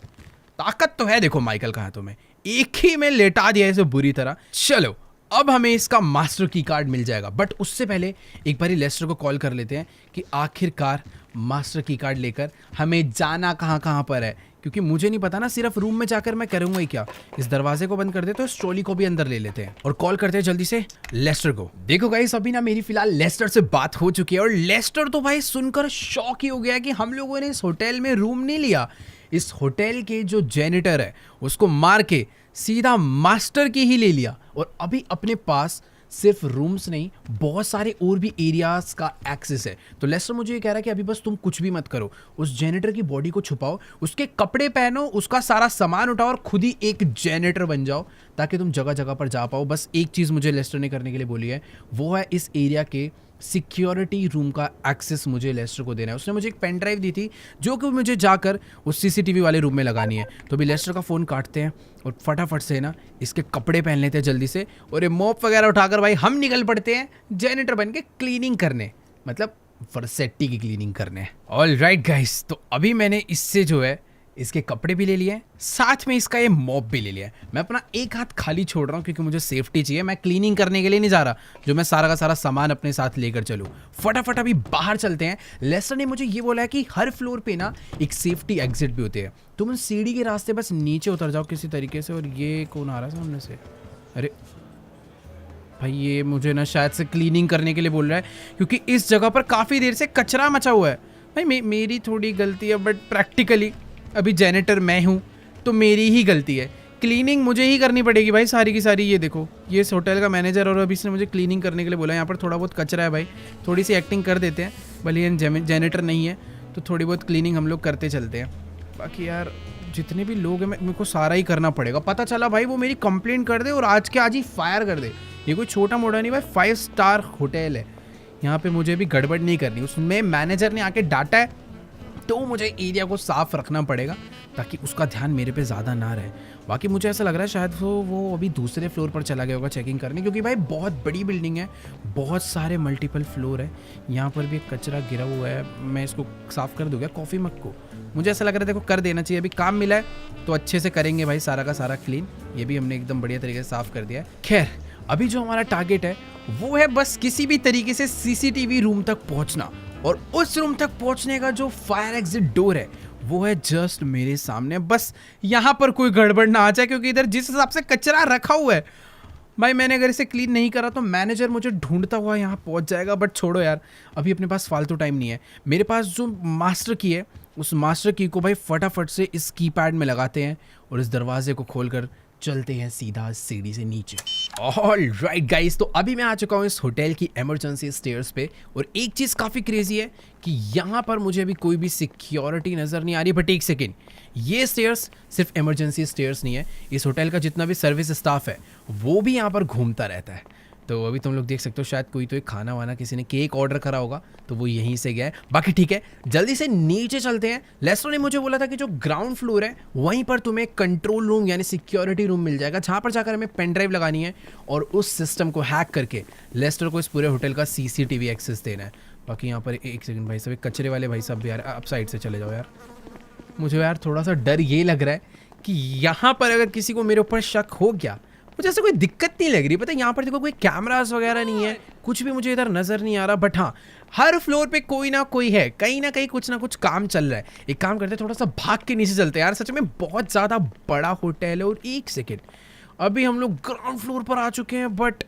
ताकत तो है, देखो माइकल का हाथों में, एक ही में लेटा दिया इसे बुरी तरह। चलो अब हमें इसका मास्टर की कार्ड मिल जाएगा, बट उससे पहले एक बारी लेस्टर को कॉल कर लेते हैं कि आखिरकार मास्टर की कार्ड लेकर हमें जाना कहाँ पर है, क्योंकि मुझे नहीं पता ना, सिर्फ रूम में जाकर मैं करूंगा ही क्या। इस दरवाजे को बंद कर दे तो इस ट्रॉली को भी अंदर ले लेते हैं और कॉल करते हैं जल्दी से लेस्टर को। देखो गाइस, अभी ना मेरी फिलहाल लेस्टर से बात हो चुकी है और लेस्टर तो भाई सुनकर शॉक ही हो गया कि हम लोगों ने इस होटल में रूम नहीं लिया। इस होटल के जो जेनिटर है उसको मार के सीधा मास्टर की ही ले लिया और अभी अपने पास सिर्फ रूम्स नहीं, बहुत सारे और भी एरियाज का एक्सेस है। तो लेस्टर मुझे ये कह रहा है कि अभी बस तुम कुछ भी मत करो, उस जेनिटर की बॉडी को छुपाओ, उसके कपड़े पहनो, उसका सारा सामान उठाओ और खुद ही एक जेनिटर बन जाओ ताकि तुम जगह जगह पर जा पाओ। बस एक चीज़ मुझे लेस्टर ने करने के लिए बोली है, वो है इस एरिया के सिक्योरिटी रूम का एक्सेस मुझे लेस्टर को देना है। उसने मुझे एक पेन ड्राइव दी थी जो कि मुझे जाकर उस सीसीटीवी वाले रूम में लगानी है। तो अभी लेस्टर का फ़ोन काटते हैं और फटाफट से ना इसके कपड़े पहन लेते हैं जल्दी से, और ये मोप वगैरह उठाकर भाई हम निकल पड़ते हैं जेनिटर बन के क्लीनिंग करने, मतलब वर्सेटी की क्लीनिंग करने। ऑल राइट गाइस, तो अभी मैंने इससे जो है इसके कपड़े भी ले लिए, साथ में इसका ये मॉप भी ले लिया। मैं अपना एक हाथ खाली छोड़ रहा हूँ क्योंकि मुझे सेफ्टी चाहिए। मैं क्लीनिंग करने के लिए नहीं जा रहा जो मैं सारा का सारा सामान अपने साथ लेकर चलूँ। फटाफट अभी बाहर चलते हैं। लेस्टर ने मुझे ये बोला है कि हर फ्लोर पे ना एक सेफ्टी एग्जिट भी होती है। तुम सीढ़ी के रास्ते बस नीचे उतर जाओ किसी तरीके से। और ये कौन आ रहा है सामने से? अरे भाई ये मुझे ना शायद से क्लीनिंग करने के लिए बोल रहा है क्योंकि इस जगह पर काफ़ी देर से कचरा मचा हुआ है। भाई मेरी थोड़ी गलती है, बट प्रैक्टिकली अभी जेनेटर मैं हूँ तो मेरी ही गलती है। क्लीनिंग मुझे ही करनी पड़ेगी भाई सारी की सारी। ये देखो, ये इस होटल का मैनेजर और अभी इसने मुझे क्लीनिंग करने के लिए बोला। यहाँ पर थोड़ा बहुत कचरा है भाई, थोड़ी सी एक्टिंग कर देते हैं। भले ये जेनेटर नहीं है तो थोड़ी बहुत क्लीनिंग हम लोग करते चलते हैं। बाकी यार जितने भी लोग हैं मेरे को सारा ही करना पड़ेगा। पता चला भाई वो मेरी कंप्लेंट कर दे और आज के आज ही फायर कर दे। ये कोई छोटा मोटा नहीं भाई, 5 स्टार होटल है। यहाँ पे मुझे भी गड़बड़ नहीं करनी। उसमें मैनेजर ने आके डांटा है तो मुझे एरिया को साफ रखना पड़ेगा ताकि उसका ध्यान मेरे पे ज़्यादा ना रहे। बाकी मुझे ऐसा लग रहा है शायद वो अभी दूसरे फ्लोर पर चला गया होगा चेकिंग करने, क्योंकि भाई बहुत बड़ी बिल्डिंग है, बहुत सारे मल्टीपल फ्लोर है। यहाँ पर भी कचरा गिरा हुआ है, मैं इसको साफ़ कर दूँगा कॉफ़ी मग को। मुझे ऐसा लग रहा है देखो कर देना चाहिए। अभी काम मिला है तो अच्छे से करेंगे भाई सारा का सारा क्लीन। ये भी हमने एकदम बढ़िया तरीके से साफ़ कर दिया है। खैर अभी जो हमारा टारगेट है वो है बस किसी भी तरीके से सीसीटीवी रूम तक पहुंचना, और उस रूम तक पहुंचने का जो फायर एग्जिट डोर है वो है जस्ट मेरे सामने। बस यहाँ पर कोई गड़बड़ ना आ जाए क्योंकि इधर जिस हिसाब से कचरा रखा हुआ है भाई, मैंने अगर इसे क्लीन नहीं करा तो मैनेजर मुझे ढूंढता हुआ यहाँ पहुँच जाएगा। बट छोड़ो यार, अभी अपने पास फालतू टाइम नहीं है। मेरे पास जो मास्टर की है उस मास्टर की को भाई फटाफट से इस कीपैड में लगाते हैं और इस दरवाजे को खोलकर चलते हैं सीधा सीढ़ी से नीचे। ऑल राइट गाइस, तो अभी मैं आ चुका हूँ इस होटल की इमरजेंसी स्टेयर्स पे, और एक चीज़ काफ़ी क्रेजी है कि यहाँ पर मुझे अभी कोई भी सिक्योरिटी नज़र नहीं आ रही। बट एक सेकेंड, ये स्टेयर्स सिर्फ इमरजेंसी स्टेयर्स नहीं है, इस होटल का जितना भी सर्विस स्टाफ है वो भी यहाँ पर घूमता रहता है। तो अभी तुम लोग देख सकते हो शायद कोई तो एक खाना वाना किसी ने केक ऑर्डर करा होगा तो वो यहीं से गया है। बाकी ठीक है, जल्दी से नीचे चलते हैं। लेस्टर ने मुझे बोला था कि जो ग्राउंड फ्लोर है वहीं पर तुम्हें कंट्रोल रूम यानी सिक्योरिटी रूम मिल जाएगा, जहाँ पर जाकर हमें पेन ड्राइव लगानी है और उस सिस्टम को हैक करके लेस्टर को इस पूरे होटल का सीसीटीवी एक्सेस देना है। बाकी यहाँ पर एक सेकंड भाई साहब, कचरे वाले भाई साहब यार आप साइड से चले जाओ यार। मुझे यार थोड़ा सा डर ये लग रहा है कि यहाँ पर अगर किसी को मेरे ऊपर शक हो गया, मुझे ऐसा कोई दिक्कत नहीं लग रही। पता है यहाँ पर देखो कोई कैमरास वगैरह नहीं है, कुछ भी मुझे इधर नज़र नहीं आ रहा। बट हाँ, हर फ्लोर पे कोई ना कोई है, कहीं ना कहीं कुछ ना कुछ काम चल रहा है। एक काम करते हैं, थोड़ा सा भाग के नीचे चलते हैं यार, सच में बहुत ज़्यादा बड़ा होटल है। और एक सेकेंड, अभी हम लोग ग्राउंड फ्लोर पर आ चुके हैं, बट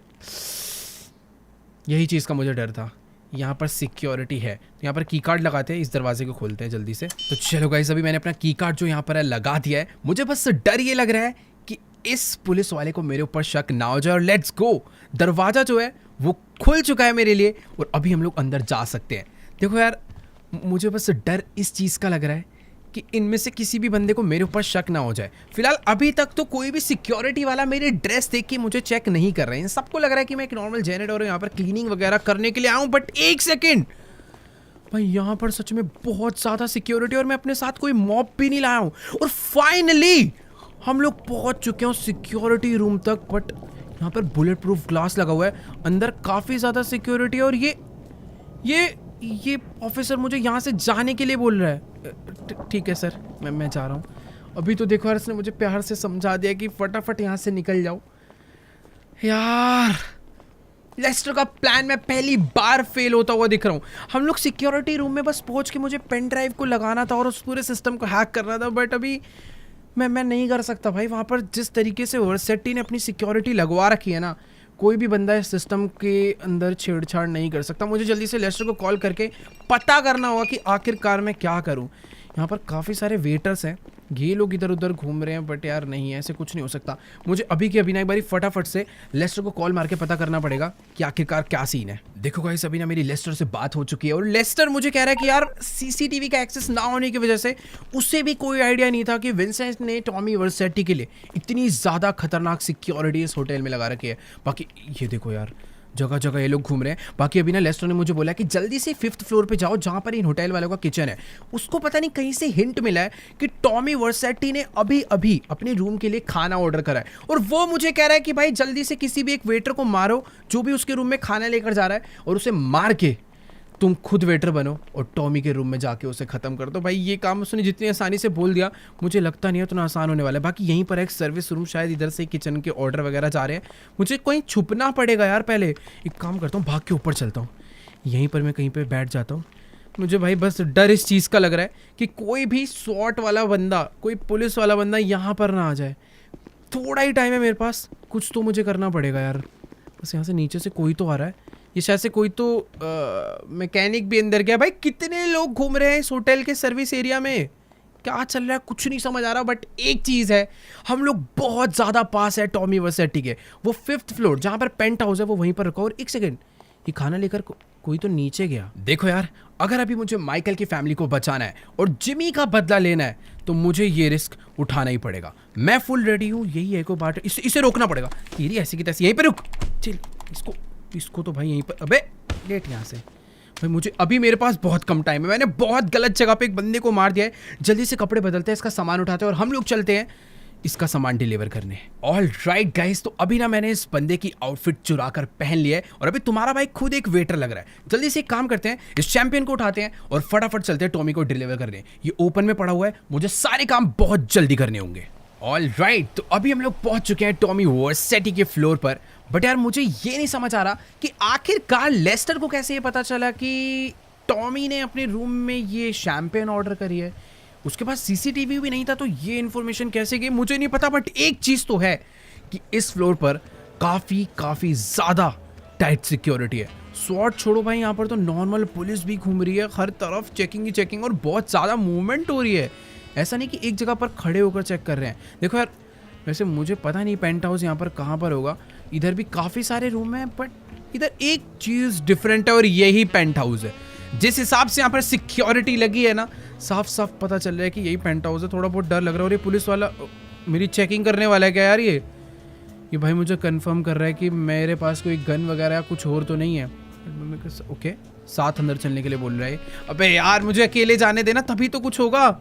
यही चीज़ का मुझे डर था। यहाँ पर सिक्योरिटी है, यहाँ पर की कार्ड लगाते हैं, इस दरवाजे को खोलते हैं जल्दी से। तो चलो गाइस, अभी मैंने अपना की कार्ड जो यहाँ पर है लगा दिया है। मुझे बस डर ये लग रहा है कि इस पुलिस वाले को मेरे ऊपर शक ना हो जाए। और लेट्स गो, दरवाजा जो है वो खुल चुका है मेरे लिए और अभी हम लोग अंदर जा सकते हैं। देखो यार, मुझे बस डर इस चीज़ का लग रहा है कि इनमें से किसी भी बंदे को मेरे ऊपर शक ना हो जाए। फिलहाल अभी तक तो कोई भी सिक्योरिटी वाला मेरी ड्रेस देख के मुझे चेक नहीं कर रहे हैं। सबको लग रहा है कि मैं एक नॉर्मल जेनेटर और यहाँ पर क्लीनिंग वगैरह करने के लिए आऊँ। बट एक सेकेंड भाई, यहाँ पर सच में बहुत ज़्यादा सिक्योरिटी और मैं अपने साथ कोई मॉब भी नहीं लाया हूँ। और फाइनली हम लोग पहुँच चुके हैं सिक्योरिटी रूम तक। बट यहाँ पर बुलेट प्रूफ ग्लास लगा हुआ है, अंदर काफ़ी ज़्यादा सिक्योरिटी है। और ये ऑफिसर मुझे यहाँ से जाने के लिए बोल रहा है। ठीक है सर, मैं जा रहा हूँ। अभी तो देखो यार, इसने मुझे प्यार से समझा दिया कि फटाफट यहाँ से निकल जाओ। यार लेस्टर का प्लान मैं पहली बार फेल होता हुआ दिख रहा हूँ। हम लोग सिक्योरिटी रूम में बस पहुँच के मुझे पेन ड्राइव को लगाना था और उस पूरे सिस्टम को हैक करना था। बट अभी मैं नहीं कर सकता भाई। वहाँ पर जिस तरीके से वर्सेटी ने अपनी सिक्योरिटी लगवा रखी है ना, कोई भी बंदा इस सिस्टम के अंदर छेड़छाड़ नहीं कर सकता। मुझे जल्दी से लेस्टर को कॉल करके पता करना होगा कि आखिरकार मैं क्या करूं। यहाँ पर काफ़ी सारे वेटर्स हैं, ये लोग इधर उधर घूम रहे हैं। बट यार नहीं, ऐसे कुछ नहीं हो सकता। मुझे अभी के अभी ना एक बारी फटाफट से लेस्टर को कॉल मार के पता करना पड़ेगा कि आखिरकार क्या सीन है। देखो गाइस, अभी ना मेरी लेस्टर से बात हो चुकी है और लेस्टर मुझे कह रहा है कि यार सीसीटीवी का एक्सेस ना होने की वजह से उसे भी कोई आइडिया नहीं था कि विंसेंट ने टॉमी वर्सेटी के लिए इतनी ज़्यादा खतरनाक सिक्योरिटी इस होटल में लगा रखी है। बाकी ये देखो यार, जगह जगह ये लोग घूम रहे हैं। बाकी अभी ना लेस्टर ने मुझे बोला कि जल्दी से 5th फ्लोर पे जाओ जहाँ पर इन होटल वालों का किचन है। उसको पता नहीं कहीं से हिंट मिला है कि टॉमी वर्सेटी ने अभी अभी अपने रूम के लिए खाना ऑर्डर करा है और वो मुझे कह रहा है कि भाई जल्दी से किसी भी एक वेटर को मारो जो भी उसके रूम में खाना लेकर जा रहा है और उसे मार के तुम खुद वेटर बनो और टॉमी के रूम में जाके उसे ख़त्म कर दो। भाई ये काम उसने जितनी आसानी से बोल दिया, मुझे लगता नहीं है उतना आसान होने वाला है। बाकी यहीं पर एक सर्विस रूम, शायद इधर से किचन के ऑर्डर वगैरह जा रहे हैं। मुझे कहीं छुपना पड़ेगा यार। पहले एक काम करता हूँ, भाग के ऊपर चलता हूँ, यहीं पर मैं कहीं पर बैठ जाता हूँ। मुझे भाई बस डर इस चीज़ का लग रहा है कि कोई भी स्वॉट वाला बंदा, कोई पुलिस वाला बंदा यहाँ पर ना आ जाए। थोड़ा ही टाइम है मेरे पास, कुछ तो मुझे करना पड़ेगा यार। बस यहाँ से नीचे से कोई तो आ रहा है, ये शायद से कोई तो मैकेनिक भी अंदर गया। भाई कितने लोग घूम रहे हैं इस होटल के सर्विस एरिया में, क्या चल रहा है कुछ नहीं समझ आ रहा। बट एक चीज़ है, हम लोग बहुत ज़्यादा पास है टॉमी वर्सेटी के। वो 5th फ्लोर जहाँ पर पेंट हाउस है वो वहीं पर रखा। और एक सेकेंड, ये खाना लेकर कोई तो नीचे गया। देखो यार, अगर अभी मुझे माइकल की फैमिली को बचाना है और जिमी का बदला लेना है तो मुझे ये रिस्क उठाना ही पड़ेगा। मैं फुल रेडी हूँ। यही है को बात, इसे रोकना पड़ेगा। तेरी ऐसी की तैसी, यहीं पे रुक। चल इसको तो भाई यहीं पर, अबे लेट यहाँ से। भाई मुझे अभी, मेरे पास बहुत कम टाइम है, मैंने बहुत गलत जगह पे एक बंदे को मार दिया है। जल्दी से कपड़े बदलते हैं, इसका सामान उठाते हैं और हम लोग चलते हैं इसका सामान डिलीवर करने। ऑल राइट गाइस, तो अभी ना मैंने इस बंदे की आउटफिट चुरा कर पहन लिया है और अभी तुम्हारा भाई खुद एक वेटर लग रहा है। जल्दी से एक काम करते हैं, इस चैंपियन को उठाते हैं और फटाफट चलते हैं टॉमी को डिलीवर करने। ये ओपन में पड़ा हुआ है, मुझे सारे काम बहुत जल्दी करने होंगे। ऑल राइट, तो अभी हम लोग पहुंच चुके हैं टॉमी वर्सेटी के फ्लोर पर। बट यार मुझे ये नहीं समझ आ रहा कि आखिरकार लेस्टर को कैसे ये पता चला कि टॉमी ने अपने रूम में ये शैंपेन ऑर्डर करी है। उसके पास सीसीटीवी भी नहीं था, तो ये इन्फॉर्मेशन कैसे गई मुझे नहीं पता। बट एक चीज़ तो है कि इस फ्लोर पर काफ़ी ज़्यादा टाइट सिक्योरिटी है। स्वॉट छोड़ो भाई, यहाँ पर तो नॉर्मल पुलिस भी घूम रही है, हर तरफ चेकिंग ही चेकिंग और बहुत ज़्यादा मूवमेंट हो रही है। ऐसा नहीं कि एक जगह पर खड़े होकर चेक कर रहे हैं। देखो यार, वैसे मुझे पता नहीं पेंट हाउस यहाँ पर कहाँ पर होगा। इधर भी काफ़ी सारे रूम हैं, बट इधर एक चीज़ डिफरेंट है और यही पेंट हाउस है। जिस हिसाब से यहाँ पर सिक्योरिटी लगी है ना, साफ साफ पता चल रहा है कि यही पेंट हाउस है। थोड़ा बहुत डर लग रहा है। और ये पुलिस वाला मेरी चेकिंग करने वाला है क्या यार? ये भाई मुझे कंफर्म कर रहा है कि मेरे पास कोई गन वगैरह या कुछ और तो नहीं है। ओके, साथ अंदर चलने के लिए बोल रहा है। अबे यार मुझे अकेले जाने देना, तभी तो कुछ होगा।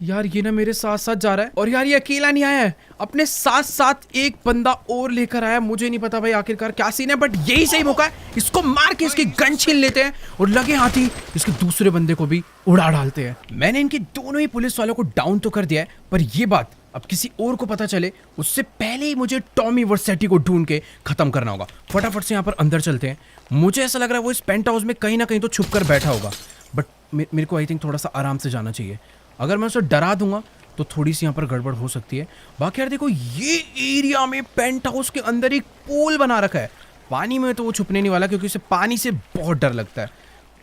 यार ये ना मेरे साथ साथ जा रहा है और यार ये अकेला नहीं आया है, अपने साथ साथ एक बंदा और लेकर आया। मुझे नहीं पता भाई आखिरकार क्या सीन है, बट यही सही मौका है, इसको मार के इसकी गन छीन लेते हैं और लगे हाथ ही इसके दूसरे बंदे को भी उड़ा डालते हैं। मैंने इनके दोनों ही पुलिस वालों को डाउन तो कर दिया है, पर ये बात अब किसी और को पता चले उससे पहले ही मुझे टॉमी वर्सेटी को ढूंढ के खत्म करना होगा। फटाफट से यहाँ पर अंदर चलते हैं। मुझे ऐसा लग रहा है वो इस पेंट हाउस में कहीं ना कहीं तो छुप कर बैठा होगा, बट मेरे को आई थिंक थोड़ा सा आराम से जाना चाहिए। अगर मैं उसे डरा दूंगा तो थोड़ी सी यहाँ पर गड़बड़ हो सकती है। बाकी यार देखो, ये एरिया में पेंट हाउस के अंदर एक पूल बना रखा है। पानी में तो वो छुपने नहीं वाला क्योंकि उसे पानी से बहुत डर लगता है,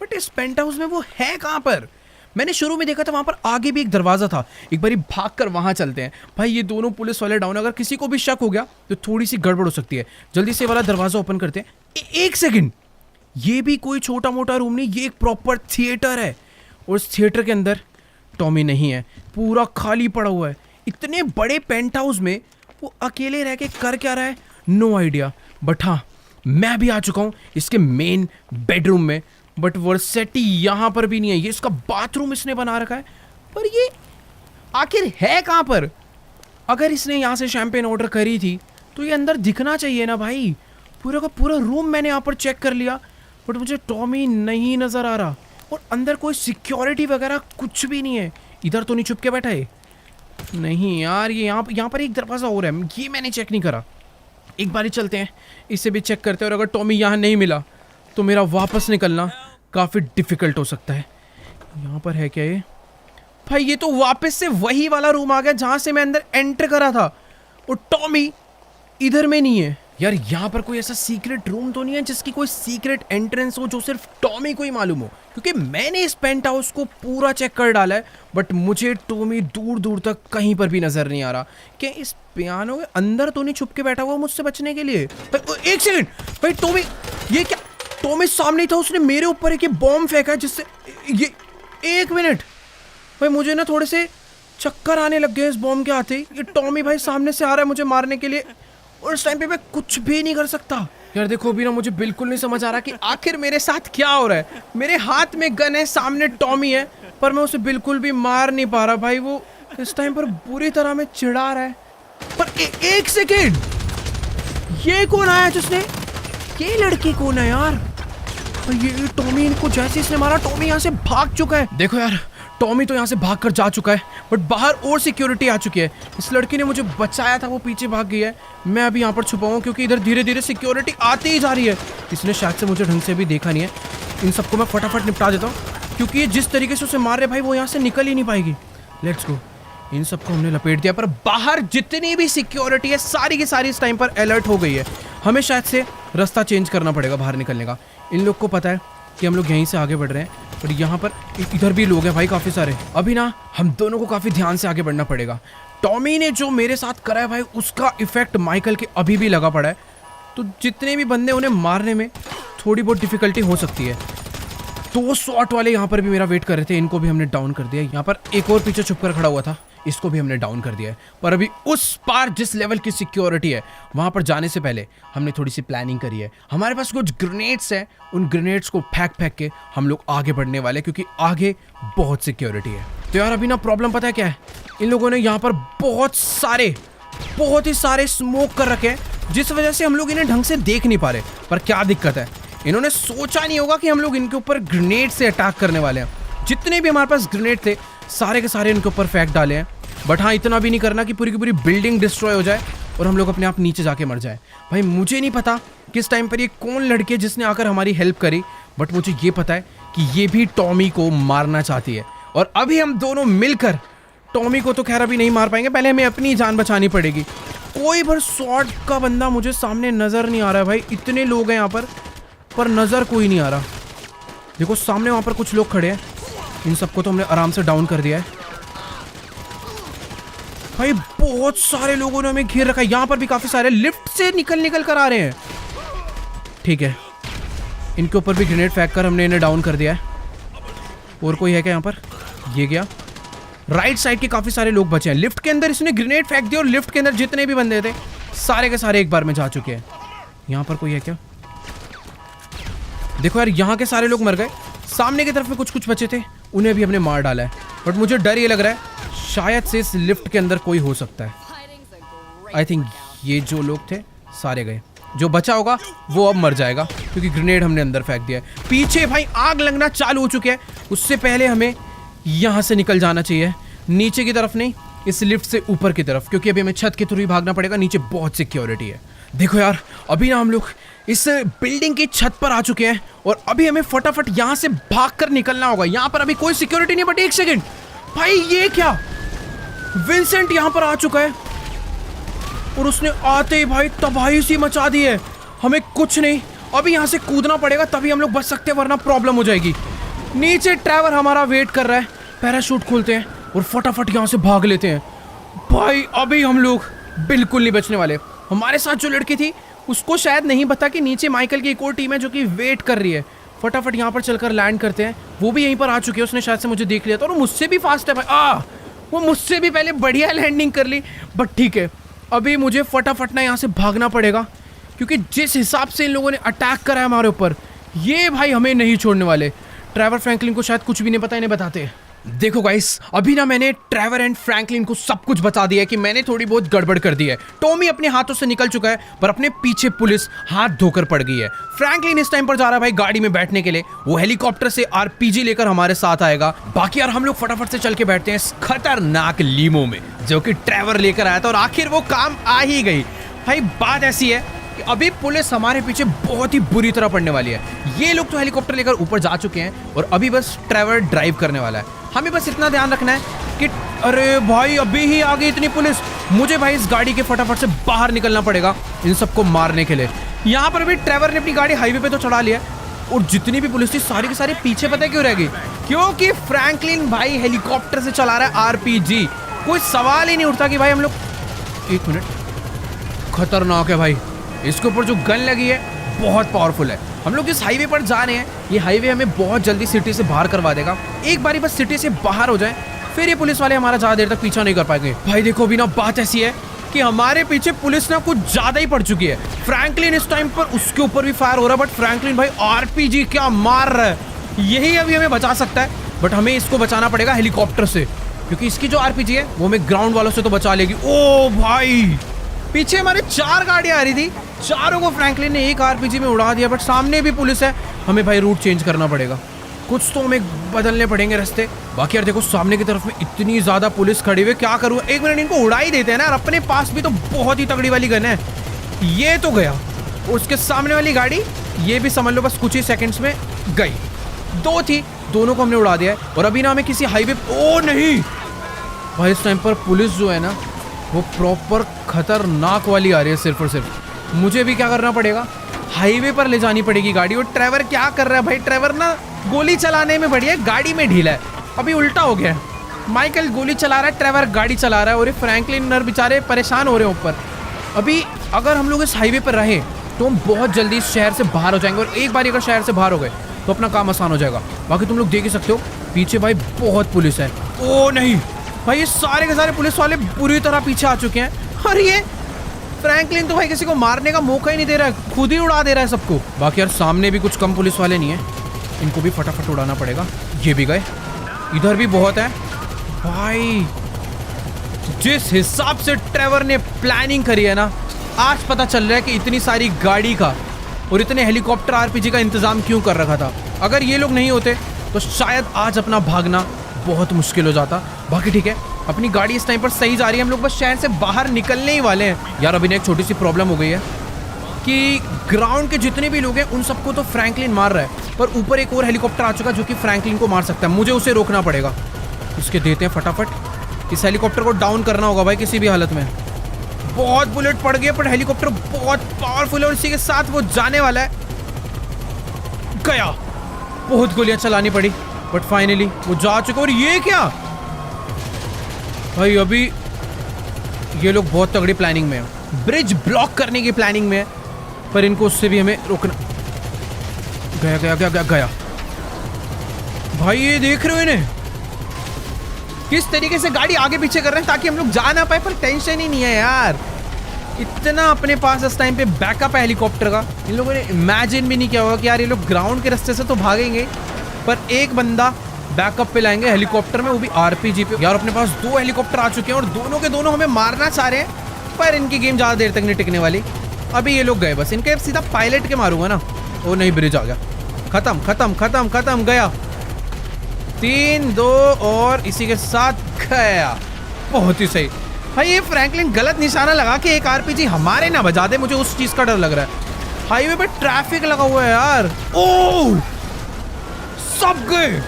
बट इस पेंट हाउस में वो है कहाँ पर? मैंने शुरू में देखा था वहाँ पर आगे भी एक दरवाज़ा था। एक बारी भाग कर वहाँ चलते हैं। भाई ये दोनों पुलिस वाले डाउन, अगर किसी को भी शक हो गया तो थोड़ी सी गड़बड़ हो सकती है। जल्दी से वाला दरवाज़ा ओपन करते हैं। एक सेकेंड, ये भी कोई छोटा मोटा रूम नहीं, ये एक प्रॉपर थिएटर है और इस थिएटर के अंदर टॉमी नहीं है, पूरा खाली पड़ा हुआ है। इतने बड़े पेंट हाउस में वो अकेले रह के कर क्या रहा है, नो आइडिया। बट हाँ, मैं भी आ चुका हूँ इसके मेन बेडरूम में, बट वर्सेटी यहाँ पर भी नहीं है। ये इसका बाथरूम इसने बना रखा है, पर ये आखिर है कहाँ पर? अगर इसने यहाँ से शैंपेन ऑर्डर करी थी तो ये अंदर दिखना चाहिए ना भाई। पूरा का पूरा रूम मैंने यहाँ पर चेक कर लिया, बट मुझे टॉमी नहीं नज़र आ रहा और अंदर कोई सिक्योरिटी वगैरह कुछ भी नहीं है। इधर तो नहीं छुप के बैठा है? नहीं यार, ये यहाँ पर एक दरवाज़ा और है, ये मैंने चेक नहीं करा। एक बारी चलते हैं, इसे भी चेक करते हैं, और अगर टॉमी यहाँ नहीं मिला तो मेरा वापस निकलना काफ़ी डिफ़िकल्ट हो सकता है। यहाँ पर है क्या ये? भाई ये तो वापस से वही वाला रूम आ गया जहाँ से मैं अंदर एंटर करा था और टॉमी इधर में नहीं है। यार यहाँ पर कोई ऐसा सीक्रेट रूम तो नहीं है जिसकी कोई सीक्रेट एंट्रेंस हो जो सिर्फ टॉमी को ही मालूम हो? क्योंकि मैंने इस पेंट हाउस को पूरा चेक कर डाला है, बट मुझे टॉमी दूर दूर तक कहीं पर भी नजर नहीं आ रहा। क्या इस पियानो के अंदर तो नहीं छुप के बैठा हुआ मुझसे बचने के लिए? एक सेकंड भाई, टॉमी ये क्या? टॉमी सामने था, उसने मेरे ऊपर एक बॉम्ब फेंका जिससे ये, एक मिनट भाई, मुझे ना थोड़े से चक्कर आने लग गए इस बॉम्ब के आते ही। ये टॉमी भाई सामने से आ रहा है मुझे मारने के लिए और इस टाइम पे मैं कुछ भी नहीं कर सकता। यार देखो अभी ना मुझे बिल्कुल नहीं समझ आ रहा कि आखिर मेरे साथ क्या हो रहा है। मेरे हाथ में गन है, सामने टॉमी है, पर मैं उसे बिल्कुल भी मार नहीं पा रहा। भाई वो इस टाइम पर बुरी तरह में चिढ़ा रहा है। पर एक सेकेंड, ये कौन आया जिसने? ये लड़की कौन है यार? ये टॉमी इनको जैसे इसने मारा, टॉमी यहाँ से भाग चुका है। देखो यार, टॉमी तो यहाँ से भाग कर जा चुका है, बट बाहर और सिक्योरिटी आ चुकी है। इस लड़की ने मुझे बचाया था, वो पीछे भाग गई है। मैं अभी यहाँ पर छुपा हूँ क्योंकि इधर धीरे धीरे सिक्योरिटी आती ही जा रही है। इसने शायद से मुझे ढंग से भी देखा नहीं है। इन सबको मैं फटाफट निपटा देता हूँ, क्योंकि ये जिस तरीके से उसे मार रहे भाई, वो यहाँ से निकल ही नहीं पाएगी। Let's go. इन सबको हमने लपेट दिया, पर बाहर जितनी भी सिक्योरिटी है सारी की सारी इस टाइम पर अलर्ट हो गई है। हमें शायद से रास्ता चेंज करना पड़ेगा बाहर निकलने का। इन लोग को पता है कि हम लोग यहीं से आगे बढ़ रहे हैं, पर यहाँ पर इधर भी लोग हैं भाई काफ़ी सारे। अभी ना हम दोनों को काफ़ी ध्यान से आगे बढ़ना पड़ेगा। टॉमी ने जो मेरे साथ करा है भाई, उसका इफेक्ट माइकल के अभी भी लगा पड़ा है। तो जितने भी बंदे, उन्हें मारने में थोड़ी बहुत डिफिकल्टी हो सकती है। 2 शॉट वाले यहाँ पर भी मेरा वेट कर रहे थे, इनको भी हमने डाउन कर दिया। यहाँ पर एक और पीछे छुप कर खड़ा हुआ था, इसको भी हमने डाउन कर दिया है। पर अभी उस पार जिस लेवल की सिक्योरिटी है, वहां पर जाने से पहले हमने थोड़ी सी प्लानिंग करी है। हमारे पास कुछ ग्रेनेड्स हैं, उन ग्रेनेड्स को फेंक के हम लोग आगे बढ़ने वाले, क्योंकि आगे बहुत सिक्योरिटी है। तो यार अभी ना प्रॉब्लम पता है क्या है, इन लोगों ने यहाँ पर बहुत ही सारे स्मोक कर रखे हैं, जिस वजह से हम लोग इन्हें ढंग से देख नहीं पा रहे। पर क्या दिक्कत है, इन्होंने सोचा नहीं होगा कि हम लोग इनके ऊपर ग्रेनेड से अटैक करने वाले हैं। जितने भी हमारे पास ग्रेनेड थे सारे के सारे इनके ऊपर फेंक डाले हैं। बट हाँ, इतना भी नहीं करना कि पूरी की पूरी बिल्डिंग डिस्ट्रॉय हो जाए और हम लोग अपने आप नीचे जाके मर जाए। भाई मुझे नहीं पता किस टाइम पर ये कौन लड़की है जिसने आकर हमारी हेल्प करी, बट मुझे ये पता है कि ये भी टॉमी को मारना चाहती है। और अभी हम दोनों मिलकर टॉमी को तो खैर अभी नहीं मार पाएंगे, पहले हमें अपनी जान बचानी पड़ेगी। कोई भर स्वॉर्ड का बंदा मुझे सामने नजर नहीं आ रहा है भाई, इतने लोग हैं यहाँ पर नजर कोई नहीं आ रहा। देखो सामने वहाँ पर कुछ लोग खड़े हैं, इन सबको तो हमने आराम से डाउन कर दिया है। भाई बहुत सारे लोगों ने हमें घेर रखा है, यहाँ पर भी काफी सारे लिफ्ट से निकल कर आ रहे हैं। ठीक है, इनके ऊपर भी ग्रेनेड फेंक कर हमने इन्हें डाउन कर दिया है। और कोई है क्या यहाँ पर? ये गया। राइट साइड के काफी सारे लोग बचे हैं। लिफ्ट के अंदर इसने ग्रेनेड फेंक दिया और लिफ्ट के अंदर जितने भी बंदे थे सारे के सारे एक बार में जा चुके हैं। यहाँ पर कोई है क्या? देखो यार, यहाँ के सारे लोग मर गए। सामने की तरफ में कुछ बचे थे, उन्हें भी हमने मार डाला है। बट मुझे डर ये लग रहा है शायद से इस लिफ्ट के अंदर कोई हो सकता है। आई थिंक ये जो लोग थे सारे गए, जो बचा होगा वो अब मर जाएगा, क्योंकि ग्रेनेड हमने अंदर फेंक दिया है। पीछे भाई आग लगना चालू हो चुके हैं, उससे पहले हमें यहाँ से निकल जाना चाहिए, नीचे की तरफ नहीं, इस लिफ्ट से ऊपर की तरफ, क्योंकि अभी हमें छत के थ्रू ही भागना पड़ेगा। नीचे बहुत सिक्योरिटी है। देखो यार, अभी ना हम लोग इस बिल्डिंग की छत पर आ चुके हैं और अभी हमें फटाफट यहाँ से भागकर निकलना होगा। यहाँ पर अभी कोई सिक्योरिटी नहीं, बट एक सेकंड भाई, ये क्या? विंसेंट यहाँ पर आ चुका है और उसने आते ही भाई तबाही सी मचा दी है। हमें कुछ नहीं, अभी यहाँ से कूदना पड़ेगा तभी हम लोग बच सकते हैं, वरना प्रॉब्लम हो जाएगी। नीचे ट्रैवर हमारा वेट कर रहा है, पैराशूट खोलते हैं और फटाफट यहाँ से भाग लेते हैं। भाई अभी हम लोग बिल्कुल नहीं बचने वाले। हमारे साथ जो लड़की थी उसको शायद नहीं पता कि नीचे माइकल की एक और टीम है जो कि वेट कर रही है। फटाफट यहाँ पर चलकर लैंड करते हैं। वो भी यहीं पर आ चुकी है, उसने शायद से मुझे देख लिया था और मुझसे भी फास्ट है भाई। वो मुझसे भी पहले बढ़िया लैंडिंग कर ली। बट ठीक है, अभी मुझे फटाफट ना यहाँ से भागना पड़ेगा, क्योंकि जिस हिसाब से इन लोगों ने अटैक करा है हमारे ऊपर, ये भाई हमें नहीं छोड़ने वाले। ट्रैवर फ्रैंकलिन को शायद कुछ भी नहीं पता, इन्हें बताते। देखो गाइस, अभी ना मैंने ट्रैवर एंड फ्रैंकलिन को सब कुछ बता दिया है कि मैंने थोड़ी बहुत गड़बड़ कर दी है। टॉमी अपने हाथों से निकल चुका है, पर अपने पीछे पुलिस हाथ धोकर पड़ गई है। फ्रैंकलिन इस टाइम पर जा रहा है भाई गाड़ी में बैठने के लिए, वो हेलीकॉप्टर से आरपीजी लेकर हमारे साथ आएगा। बाकी यार हम लोग फटाफट से चल के बैठते हैं इस खतरनाक लीमो में, जो कि ट्रैवर लेकर आया था और आखिर वो काम आ ही गई। भाई बात ऐसी है कि अभी पुलिस हमारे पीछे बहुत ही बुरी तरह पड़ने वाली है। ये लोग तो हेलीकॉप्टर लेकर ऊपर जा चुके हैं और अभी बस ट्रैवर ड्राइव करने वाला है। हमें बस इतना ध्यान रखना है कि अरे भाई अभी ही आ गई इतनी पुलिस। मुझे भाई इस गाड़ी के फटाफट से बाहर निकलना पड़ेगा इन सबको मारने के लिए। यहाँ पर भी ट्रैवर ने अपनी गाड़ी हाईवे पे तो चढ़ा लिया और जितनी भी पुलिस थी सारी की सारी पीछे। पता है क्यों रहेगी? क्योंकि फ्रैंकलिन भाई हेलीकॉप्टर से चला रहा है आरपीजी। कोई सवाल ही नहीं उठता कि भाई हम लोग, एक मिनट, खतरनाक है भाई। इसके ऊपर जो गन लगी है बहुत पावरफुल है। हम लोग इस हाईवे पर जा रहे हैं, ये हाईवे हमें बहुत जल्दी सिटी से बाहर करवा देगा। एक बारी बस सिटी से बाहर हो जाए, फिर ये पुलिस वाले हमारा ज्यादा देर तक पीछा नहीं कर पाएंगे। भाई देखो अभी ना बात ऐसी है कि हमारे पीछे पुलिस ना कुछ ज्यादा ही पड़ चुकी है। फ्रैंकलिन इस टाइम पर उसके ऊपर भी फायर हो रहा है, बट फ्रैंकलिन भाई आरपीजी क्या मार रहा है। यही अभी हमें बचा सकता है, बट हमें इसको बचाना पड़ेगा हेलीकॉप्टर से, क्योंकि इसकी जो आरपीजी है वो हमें ग्राउंड वालों से तो बचा लेगी। ओ भाई पीछे हमारे 4 गाड़ियां आ रही थी, चारों को फ्रैंकलिन ने एक आरपीजी में उड़ा दिया। बट सामने भी पुलिस है, हमें भाई रूट चेंज करना पड़ेगा, कुछ तो हमें बदलने पड़ेंगे रास्ते। बाकी यार देखो सामने की तरफ में इतनी ज्यादा पुलिस खड़ी हुई, क्या करूँ, एक मिनट इनको उड़ा ही देते हैं ना यार, अपने पास भी तो बहुत ही तगड़ी वाली गन है। ये तो गया, उसके सामने वाली गाड़ी ये भी समझ लो बस कुछ ही सेकंड्स में गई। 2 थी, दोनों को हमने उड़ा दिया है। और अभी ना हमें किसी हाईवे, ओ नहीं भाई इस टाइम पर पुलिस जो है ना वो प्रॉपर खतरनाक वाली आ रही है। सिर्फ और सिर्फ मुझे भी क्या करना पड़ेगा, हाईवे पर ले जानी पड़ेगी गाड़ी। और ट्रेवर क्या कर रहा है भाई, ट्रेवर ना गोली चलाने में बढ़िया है, गाड़ी में ढीला है। अभी उल्टा हो गया है, माइकल गोली चला रहा है, ट्रेवर गाड़ी चला रहा है। और ये फ्रैंकलिन नर बेचारे परेशान हो रहे हैं ऊपर। अभी अगर हम लोग इस हाईवे पर रहे तो हम बहुत जल्दी इस शहर से बाहर हो जाएंगे। और एक बार अगर शहर से बाहर हो गए तो अपना काम आसान हो जाएगा। बाकी तुम लोग देख ही सकते हो पीछे भाई बहुत पुलिस है। ओ नहीं भाई, ये सारे के सारे पुलिस वाले बुरी तरह पीछे आ चुके हैं। और ये फ्रैंकलिन तो भाई किसी को मारने का मौका ही नहीं दे रहा है, खुद ही उड़ा दे रहा है सबको। बाकी यार सामने भी कुछ कम पुलिस वाले नहीं है, इनको भी फटाफट उड़ाना पड़ेगा। ये भी गए, इधर भी बहुत है भाई। जिस हिसाब से ट्रेवर ने प्लानिंग करी है ना, आज पता चल रहा है कि इतनी सारी गाड़ी का और इतने हेलीकॉप्टर आरपीजी का इंतजाम क्यों कर रखा था। अगर ये लोग नहीं होते तो शायद आज अपना भागना बहुत मुश्किल हो जाता। बाकी ठीक है, अपनी गाड़ी इस टाइम पर सही जा रही है, हम लोग बस शहर से बाहर निकलने ही वाले हैं। यार अभी एक छोटी सी प्रॉब्लम हो गई है कि ग्राउंड के जितने भी लोग हैं उन सबको तो फ्रैंकलिन मार रहा है, पर ऊपर एक और हेलीकॉप्टर आ चुका है जो कि फ्रैंकलिन को मार सकता है। मुझे उसे रोकना पड़ेगा, इसके देते हैं फटाफट। इस हेलीकॉप्टर को डाउन करना होगा भाई किसी भी हालत में। बहुत बुलेट पड़ गए, पर हेलीकॉप्टर बहुत पावरफुल है और इसी के साथ वो जाने वाला है। गया, बहुत गोलियां चलानी पड़ी बट फाइनली वो जा चुका। और ये क्या भाई, अभी ये लोग बहुत तगड़ी प्लानिंग में है, ब्रिज ब्लॉक करने की प्लानिंग में है, पर इनको उससे भी हमें रोकना। गया गया गया गया गया भाई, ये देख रहे हो इन्हें किस तरीके से गाड़ी आगे पीछे कर रहे हैं ताकि हम लोग जा ना पाए। पर टेंशन ही नहीं है यार, इतना अपने पास इस टाइम पे बैकअप है हेलीकॉप्टर का। इन लोगों ने इमेजिन भी नहीं किया होगा कि यार ये लोग ग्राउंड के रास्ते से तो भागेंगे, पर एक बंदा बैकअप पे लाएंगे हेलीकॉप्टर में, वो भी आरपीजी पे। यार अपने पास 2 हेलीकॉप्टर आ चुके हैं और दोनों के दोनों हमें मारना चाह रहे हैं, पर इनकी गेम ज़्यादा देर तक नहीं टिकने वाली। अभी ये लोग गए, बस इनके सीधा पायलट के मारूंगा ना। ओ नहीं, ब्रिज आ गया, खत्म खत्म खत्म खत्म, गया। 3 2 और इसी के साथ गया। बहुत ही सही भाई, ये फ्रैंकलिन गलत निशाना लगा के एक आरपीजी हमारे ना बजा दे, मुझे उस चीज का डर लग रहा है। हाईवे पे ट्रैफिक लगा हुआ है यार। ओ सब गए,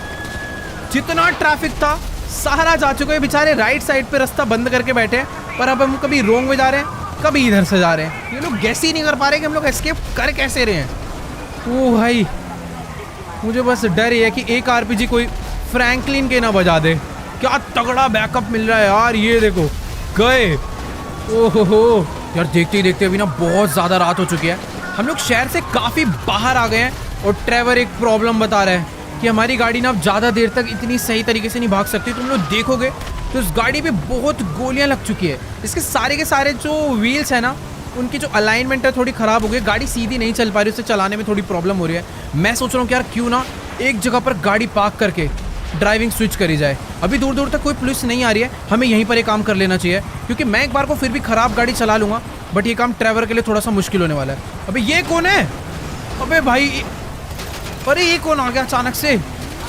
जितना ट्रैफिक था सारा जा चुका है। बेचारे राइट साइड पे रास्ता बंद करके बैठे हैं, पर अब हम कभी रोंग में जा रहे हैं, कभी इधर से जा रहे हैं। ये लोग गैस ही नहीं कर पा रहे कि हम लोग एस्केप कर कैसे रहे हैं। ओ भाई, मुझे बस डर ये है कि एक आरपीजी कोई फ्रैंकलिन के ना बजा दे। क्या तगड़ा बैकअप मिल रहा है यार, ये देखो गए। ओहो यार, देखते ही देखते अभी ना बहुत ज़्यादा रात हो चुकी है, हम लोग शहर से काफ़ी बाहर आ गए हैं। और ट्रेवर एक प्रॉब्लम बता रहा है कि हमारी गाड़ी ना अब ज़्यादा देर तक इतनी सही तरीके से नहीं भाग सकती। तुम लोग देखोगे तो इस गाड़ी पे बहुत गोलियां लग चुकी है। इसके सारे के सारे जो व्हील्स है ना, उनकी जो अलाइनमेंट है थोड़ी ख़राब हो गई, गाड़ी सीधी नहीं चल पा रही, उसे चलाने में थोड़ी प्रॉब्लम हो रही है। मैं सोच रहा हूँ कि यार क्यों ना एक जगह पर गाड़ी पार्क करके ड्राइविंग स्विच करी जाए। अभी दूर दूर तक कोई पुलिस नहीं आ रही है, हमें यहीं पर एक काम कर लेना चाहिए, क्योंकि मैं एक बार को फिर भी ख़राब गाड़ी चला लूँगा, बट ये काम ट्रेवर के लिए थोड़ा सा मुश्किल होने वाला है। अबे ये कौन है? अबे भाई, अरे ये कौन आ गया अचानक से?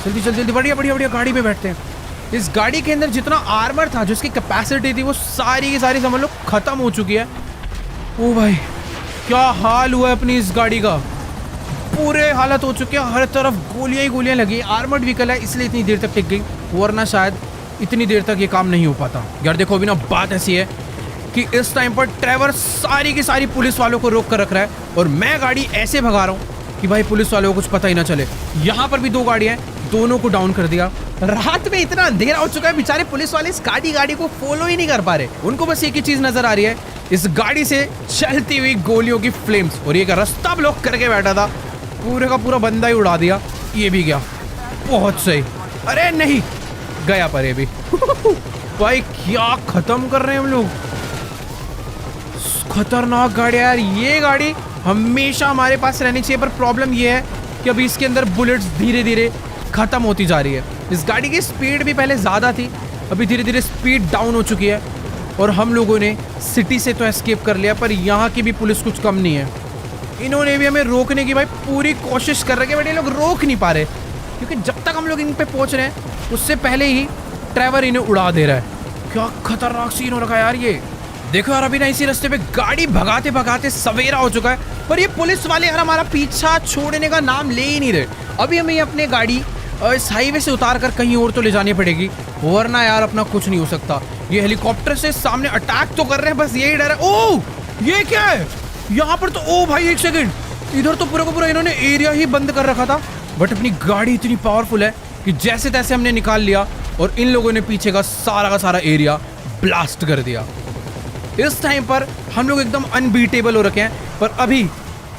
जल्दी जल्दी जल्दी, बढ़िया बढ़िया बढ़िया, गाड़ी में बैठते हैं। इस गाड़ी के अंदर जितना आर्मर था, जो इसकी कैपेसिटी थी, वो सारी की सारी समझ लो ख़त्म हो चुकी है। ओ भाई, क्या हाल हुआ है अपनी इस गाड़ी का, पूरे हालत हो चुके हैं, हर तरफ गोलियां ही गोलियां लगी। आर्मर्ड व्हीकल है इसलिए इतनी देर तक टिक गई, वरना शायद इतनी देर तक ये काम नहीं हो पाता। यार देखो अभी ना बात ऐसी है कि इस टाइम पर ट्रेवर सारी की सारी पुलिस वालों को रोक कर रख रहा है, और मैं गाड़ी ऐसे भगा रहा हूँ कि भाई पुलिस वालों को कुछ पता ही ना चले। यहाँ पर भी 2 गाड़ियाँ हैं, दोनों को डाउन कर दिया। रात में इतना अंधेरा हो चुका है, बेचारे पुलिस वाले इस गाड़ी को फॉलो ही नहीं कर पा रहे। उनको बस एक ही चीज नजर आ रही है, इस गाड़ी से चलती हुई गोलियों की फ्लेम्स। और ये का रास्ता ब्लॉक करके बैठा था, पूरे का पूरा बंदा ही उड़ा दिया। ये भी गया, बहुत सही। अरे नहीं गया, पर ये भी भाई क्या खत्म कर रहे हैं हम लोग। खतरनाक गाड़ी यार, ये गाड़ी हमेशा हमारे पास रहनी चाहिए, पर प्रॉब्लम ये है कि अभी इसके अंदर बुलेट्स धीरे धीरे खत्म होती जा रही है। इस गाड़ी की स्पीड भी पहले ज़्यादा थी, अभी धीरे धीरे स्पीड डाउन हो चुकी है। और हम लोगों ने सिटी से तो एस्केप कर लिया, पर यहाँ की भी पुलिस कुछ कम नहीं है। इन्होंने भी हमें रोकने की भाई पूरी कोशिश कर रहे हैं, बट ये लोग रोक नहीं पा रहे, क्योंकि जब तक हम लोग इन पे पहुँच रहे हैं उससे पहले ही ट्रेवर इन्हें उड़ा दे रहा है। क्या खतरनाक सीन हो रखा है यार ये। देखो यार, अभी ना इसी रास्ते पे गाड़ी भगाते भगाते सवेरा हो चुका है, पर ये पुलिस वाले यार हमारा पीछा छोड़ने का नाम ले ही नहीं रहे। अभी हमें अपने गाड़ी इस हाईवे से उतार कर कहीं और तो ले जानी पड़ेगी, वरना यार अपना कुछ नहीं हो सकता। ये हेलीकॉप्टर से सामने अटैक तो कर रहे हैं, बस यही डर है। ओह, ये क्या है यहाँ पर? तो ओ भाई एक सेकंड, इधर तो पूरा का पूरा इन्होंने एरिया ही बंद कर रखा था, बट अपनी गाड़ी इतनी पावरफुल है कि जैसे तैसे हमने निकाल लिया और इन लोगों ने पीछे का सारा एरिया ब्लास्ट कर दिया। इस टाइम पर हम लोग एकदम अनबीटेबल हो रखे हैं, पर अभी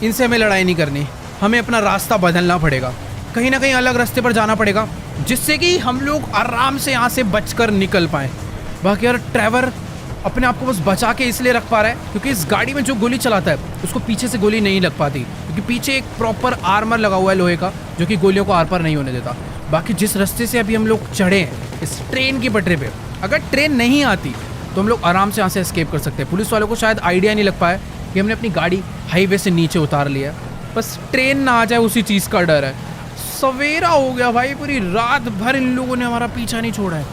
इनसे हमें लड़ाई नहीं करनी, हमें अपना रास्ता बदलना पड़ेगा, कहीं ना कहीं अलग रास्ते पर जाना पड़ेगा, जिससे कि हम लोग आराम से यहाँ से बचकर निकल पाएँ। बाकी यार ट्रेवर अपने आप को बस बचा के इसलिए रख पा रहा है क्योंकि इस गाड़ी में जो गोली चलाता है उसको पीछे से गोली नहीं लग पाती, क्योंकि पीछे एक प्रॉपर आर्मर लगा हुआ है लोहे का, जो कि गोलियों को आर पार नहीं होने देता। बाकी जिस रास्ते से अभी हम लोग चढ़े हैं इस ट्रेन की पटरी पे, अगर ट्रेन नहीं आती तो हम लोग आराम से यहाँ से एस्केप कर सकते हैं। पुलिस वालों को शायद आइडिया नहीं लग पाया कि हमने अपनी गाड़ी हाईवे से नीचे उतार लिया, बस ट्रेन ना आ जाए उसी चीज़ का डर है। सवेरा हो गया भाई, पूरी रात भर इन लोगों ने हमारा पीछा नहीं छोड़ा है।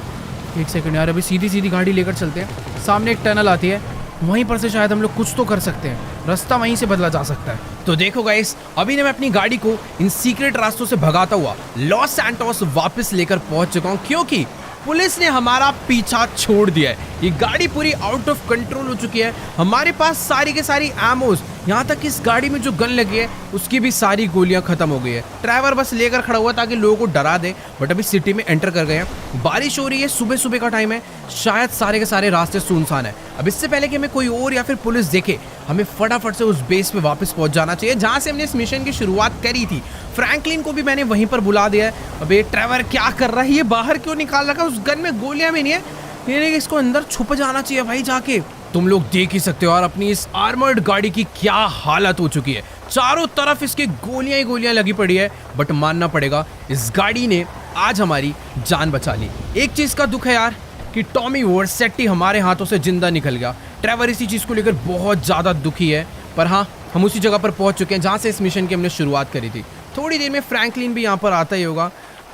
एक सेकंड यार, अभी सीधी गाड़ी लेकर चलते हैं, सामने एक टनल आती है, वहीं पर से शायद हम लोग कुछ तो कर सकते हैं, रास्ता वहीं से बदला जा सकता है। तो देखो गाइस, अभी मैं अपनी गाड़ी को इन सीक्रेट रास्तों से भगाता हुआ लॉस सैंटोस वापस लेकर पहुंच चुका हूं, क्योंकि पुलिस ने हमारा पीछा छोड़ दिया है। ये गाड़ी पूरी आउट ऑफ कंट्रोल हो चुकी है, हमारे पास सारी के सारी एमोज, यहाँ तक इस गाड़ी में जो गन लगी है उसकी भी सारी गोलियां खत्म हो गई है। ड्राइवर बस लेकर खड़ा हुआ ताकि लोगों को डरा दे, बट अभी सिटी में एंटर कर गए हैं। बारिश हो रही है, सुबह का टाइम है, शायद सारे के सारे रास्ते सुनसान है। अब इससे पहले कि हमें कोई और या फिर पुलिस देखे, हमें फटाफट से उस बेस पे वापस पहुंच जाना चाहिए जहां से हमने इस मिशन की शुरुआत करी थी। फ्रैंकलिन को भी मैंने वहीं पर बुला दिया है। अब ये ट्रेवर क्या कर रहा है, ये बाहर क्यों निकाल रखा है? उस गन में गोलियां भी नहीं है, ये इसको अंदर छुप जाना चाहिए भाई जाके। तुम लोग देख ही सकते हो यार अपनी इस आर्मर्ड गाड़ी की क्या हालत हो चुकी है, चारों तरफ इसके गोलियां ही गोलियां लगी पड़ी है, बट मानना पड़ेगा इस गाड़ी ने आज हमारी जान बचा ली। एक चीज का दुख है यार कि टॉमी वर्सेट्टी हमारे हाथों से जिंदा निकल गया। ट्रेवर इसी चीज को लेकर बहुत ज्यादा दुखी है, पर हाँ, हम उसी जगह पर पहुंच चुके हैं जहां से इस मिशन की हमने शुरुआत करी थी। थोड़ी देर में फ्रैंकलिन भी यहाँ पर आता ही होगा,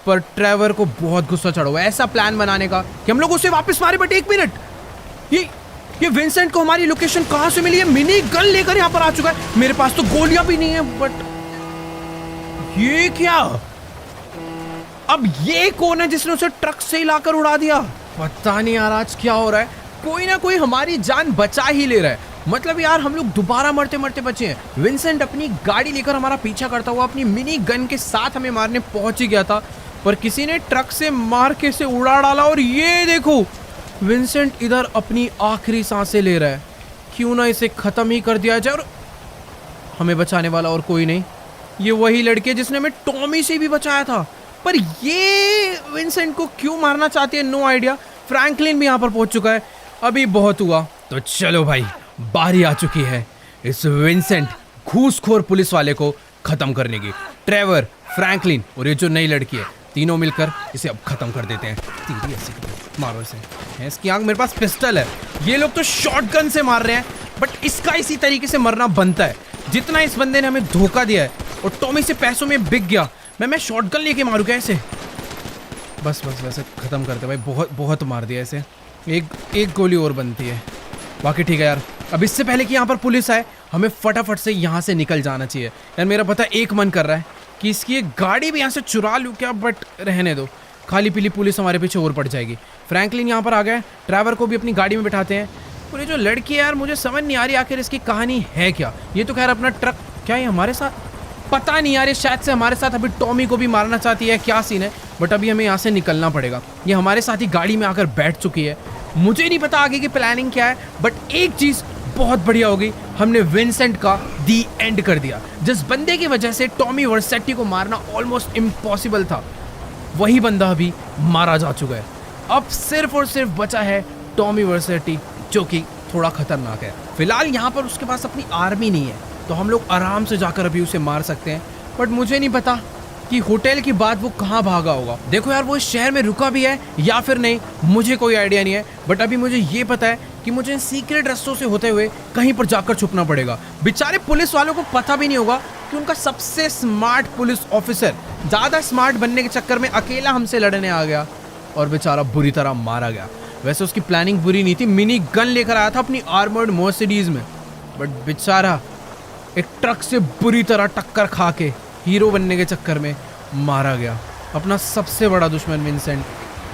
पर ट्रेवर को बहुत गुस्सा चढ़ा हुआ है ऐसा प्लान बनाने का कि हम लोग उसे वापस मारे। बट एक मिनट, ये विंसेंट को हमारी लोकेशन कहां से मिली है? मिनी गन लेकर यहाँ पर आ चुका है, मेरे पास तो गोलियां भी नहीं है। बट ये क्या? अब ये कौन है जिसने उसे ट्रक से लाकर उड़ा दिया? पता नहीं यार आज क्या हो रहा है, कोई ना कोई हमारी जान बचा ही ले रहा है। मतलब यार हम लोग दोबारा मरते मरते बचे हैं। विंसेंट अपनी गाड़ी लेकर हमारा पीछा करता हुआ अपनी मिनी गन के साथ हमें मारने पहुंच ही गया था, पर किसी ने ट्रक से मार के इसे उड़ा डाला। और ये देखो, विंसेंट इधर अपनी आखिरी सांसें ले रहा है। क्यों ना इसे खत्म ही कर दिया जाए, और हमें बचाने वाला और कोई नहीं, ये वही लड़की है जिसने हमें टॉमी से भी बचाया था। पर ये विंसेंट को क्यों मारना चाहती है, नो आइडिया। फ्रैंकलिन भी यहाँ पर पहुंच चुका है, अभी बहुत हुआ। तो चलो भाई, बारी आ चुकी है इस विंसेंट घूसखोर पुलिस वाले को खत्म करने की। ट्रेवर, फ्रैंकलिन और ये जो नई लड़की है, तीनों मिलकर इसे अब खत्म कर देते हैं। तीर ऐसे मारो इसे, इसकी आंख, मेरे पास पिस्टल है, ये लोग तो शॉटगन से मार रहे हैं, बट इसका इसी तरीके से मरना बनता है। जितना इस बंदे ने हमें धोखा दिया है और टॉमी से पैसों में बिक गया, मैं शॉटगन लेके मारूं क्या इसे? बस वैसे खत्म करते भाई, बहुत मार दिया इसे। एक गोली और बनती है, बाकी ठीक है यार। अब इससे पहले कि यहाँ पर पुलिस आए, हमें फटाफट से यहाँ से निकल जाना चाहिए। यार मेरा पता एक मन कर रहा है कि इसकी एक गाड़ी भी यहाँ से चुरा लूँ क्या, बट रहने दो, खाली पीली पुलिस हमारे पीछे और पड़ जाएगी। फ्रैंकलिन यहाँ पर आ गए, ट्रेवर को भी अपनी गाड़ी में बिठाते हैं। और ये जो लड़की है यार, मुझे समझ नहीं आ रही आखिर इसकी कहानी है क्या। ये तो खैर अपना ट्रक, क्या ये हमारे साथ, पता नहीं यार, ये शायद से हमारे साथ अभी टॉमी को भी मारना चाहती है, क्या सीन है। बट अभी हमें यहाँ से निकलना पड़ेगा। ये हमारे साथ ही गाड़ी में आकर बैठ चुकी है, मुझे नहीं पता आगे की प्लानिंग क्या है, बट एक चीज़ बहुत बढ़िया होगी, हमने विंसेंट का दी एंड कर दिया। जिस बंदे की वजह से टॉमी वर्सेट्टी को मारना ऑलमोस्ट इम्पॉसिबल था, वही बंदा अभी मारा जा चुका है। अब सिर्फ और सिर्फ बचा है टॉमी वर्सेट्टी, जो कि थोड़ा खतरनाक है। फिलहाल यहाँ पर उसके पास अपनी आर्मी नहीं है, तो हम लोग आराम से जाकर अभी उसे मार सकते हैं। बट मुझे नहीं पता कि होटल के बाद वो कहाँ भागा होगा। देखो यार, वो इस शहर में रुका भी है या फिर नहीं, मुझे कोई आइडिया नहीं है। बट अभी मुझे ये पता है कि मुझे इन सीक्रेट रास्तों से होते हुए कहीं पर जाकर छुपना पड़ेगा। बेचारे पुलिस वालों को पता भी नहीं होगा कि उनका सबसे स्मार्ट पुलिस ऑफिसर ज़्यादा स्मार्ट बनने के चक्कर में अकेला हमसे लड़ने आ गया और बेचारा बुरी तरह मारा गया। वैसे उसकी प्लानिंग बुरी नहीं थी, मिनी गन लेकर आया था अपनी आर्मर्ड मर्सिडीज में, बट बेचारा एक ट्रक से बुरी तरह टक्कर खा के हीरो बनने के चक्कर में मारा गया। अपना सबसे बड़ा दुश्मन विंसेंट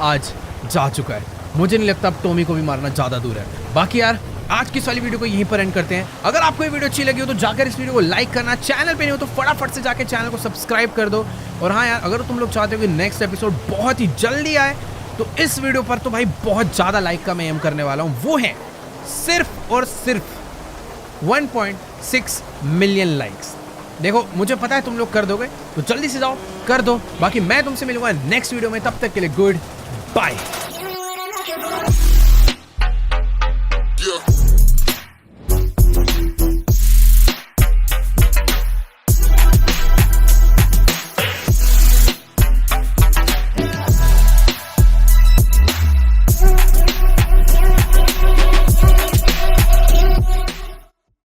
आज जा चुका है। मुझे नहीं लगता अब टॉमी को भी मारना ज़्यादा दूर है। बाकी यार आज की इस वाली वीडियो को यहीं पर एंड करते हैं। अगर आपको ये वीडियो अच्छी लगी हो तो जाकर इस वीडियो को लाइक करना, चैनल पे नहीं हो तो फटाफट से जाकर चैनल को सब्सक्राइब कर दो। और हाँ यार, अगर तुम लोग चाहते हो कि नेक्स्ट एपिसोड बहुत ही जल्दी आए तो इस वीडियो पर तो भाई बहुत ज़्यादा लाइक का मैं एम करने वाला हूँ। वो है सिर्फ और सिर्फ 1.6 मिलियन लाइक्स। देखो मुझे पता है तुम लोग कर दोगे, तो जल्दी से जाओ कर दो। बाकी मैं तुमसे मिलूंगा नेक्स्ट वीडियो में, तब तक के लिए गुड बाय। Yeah.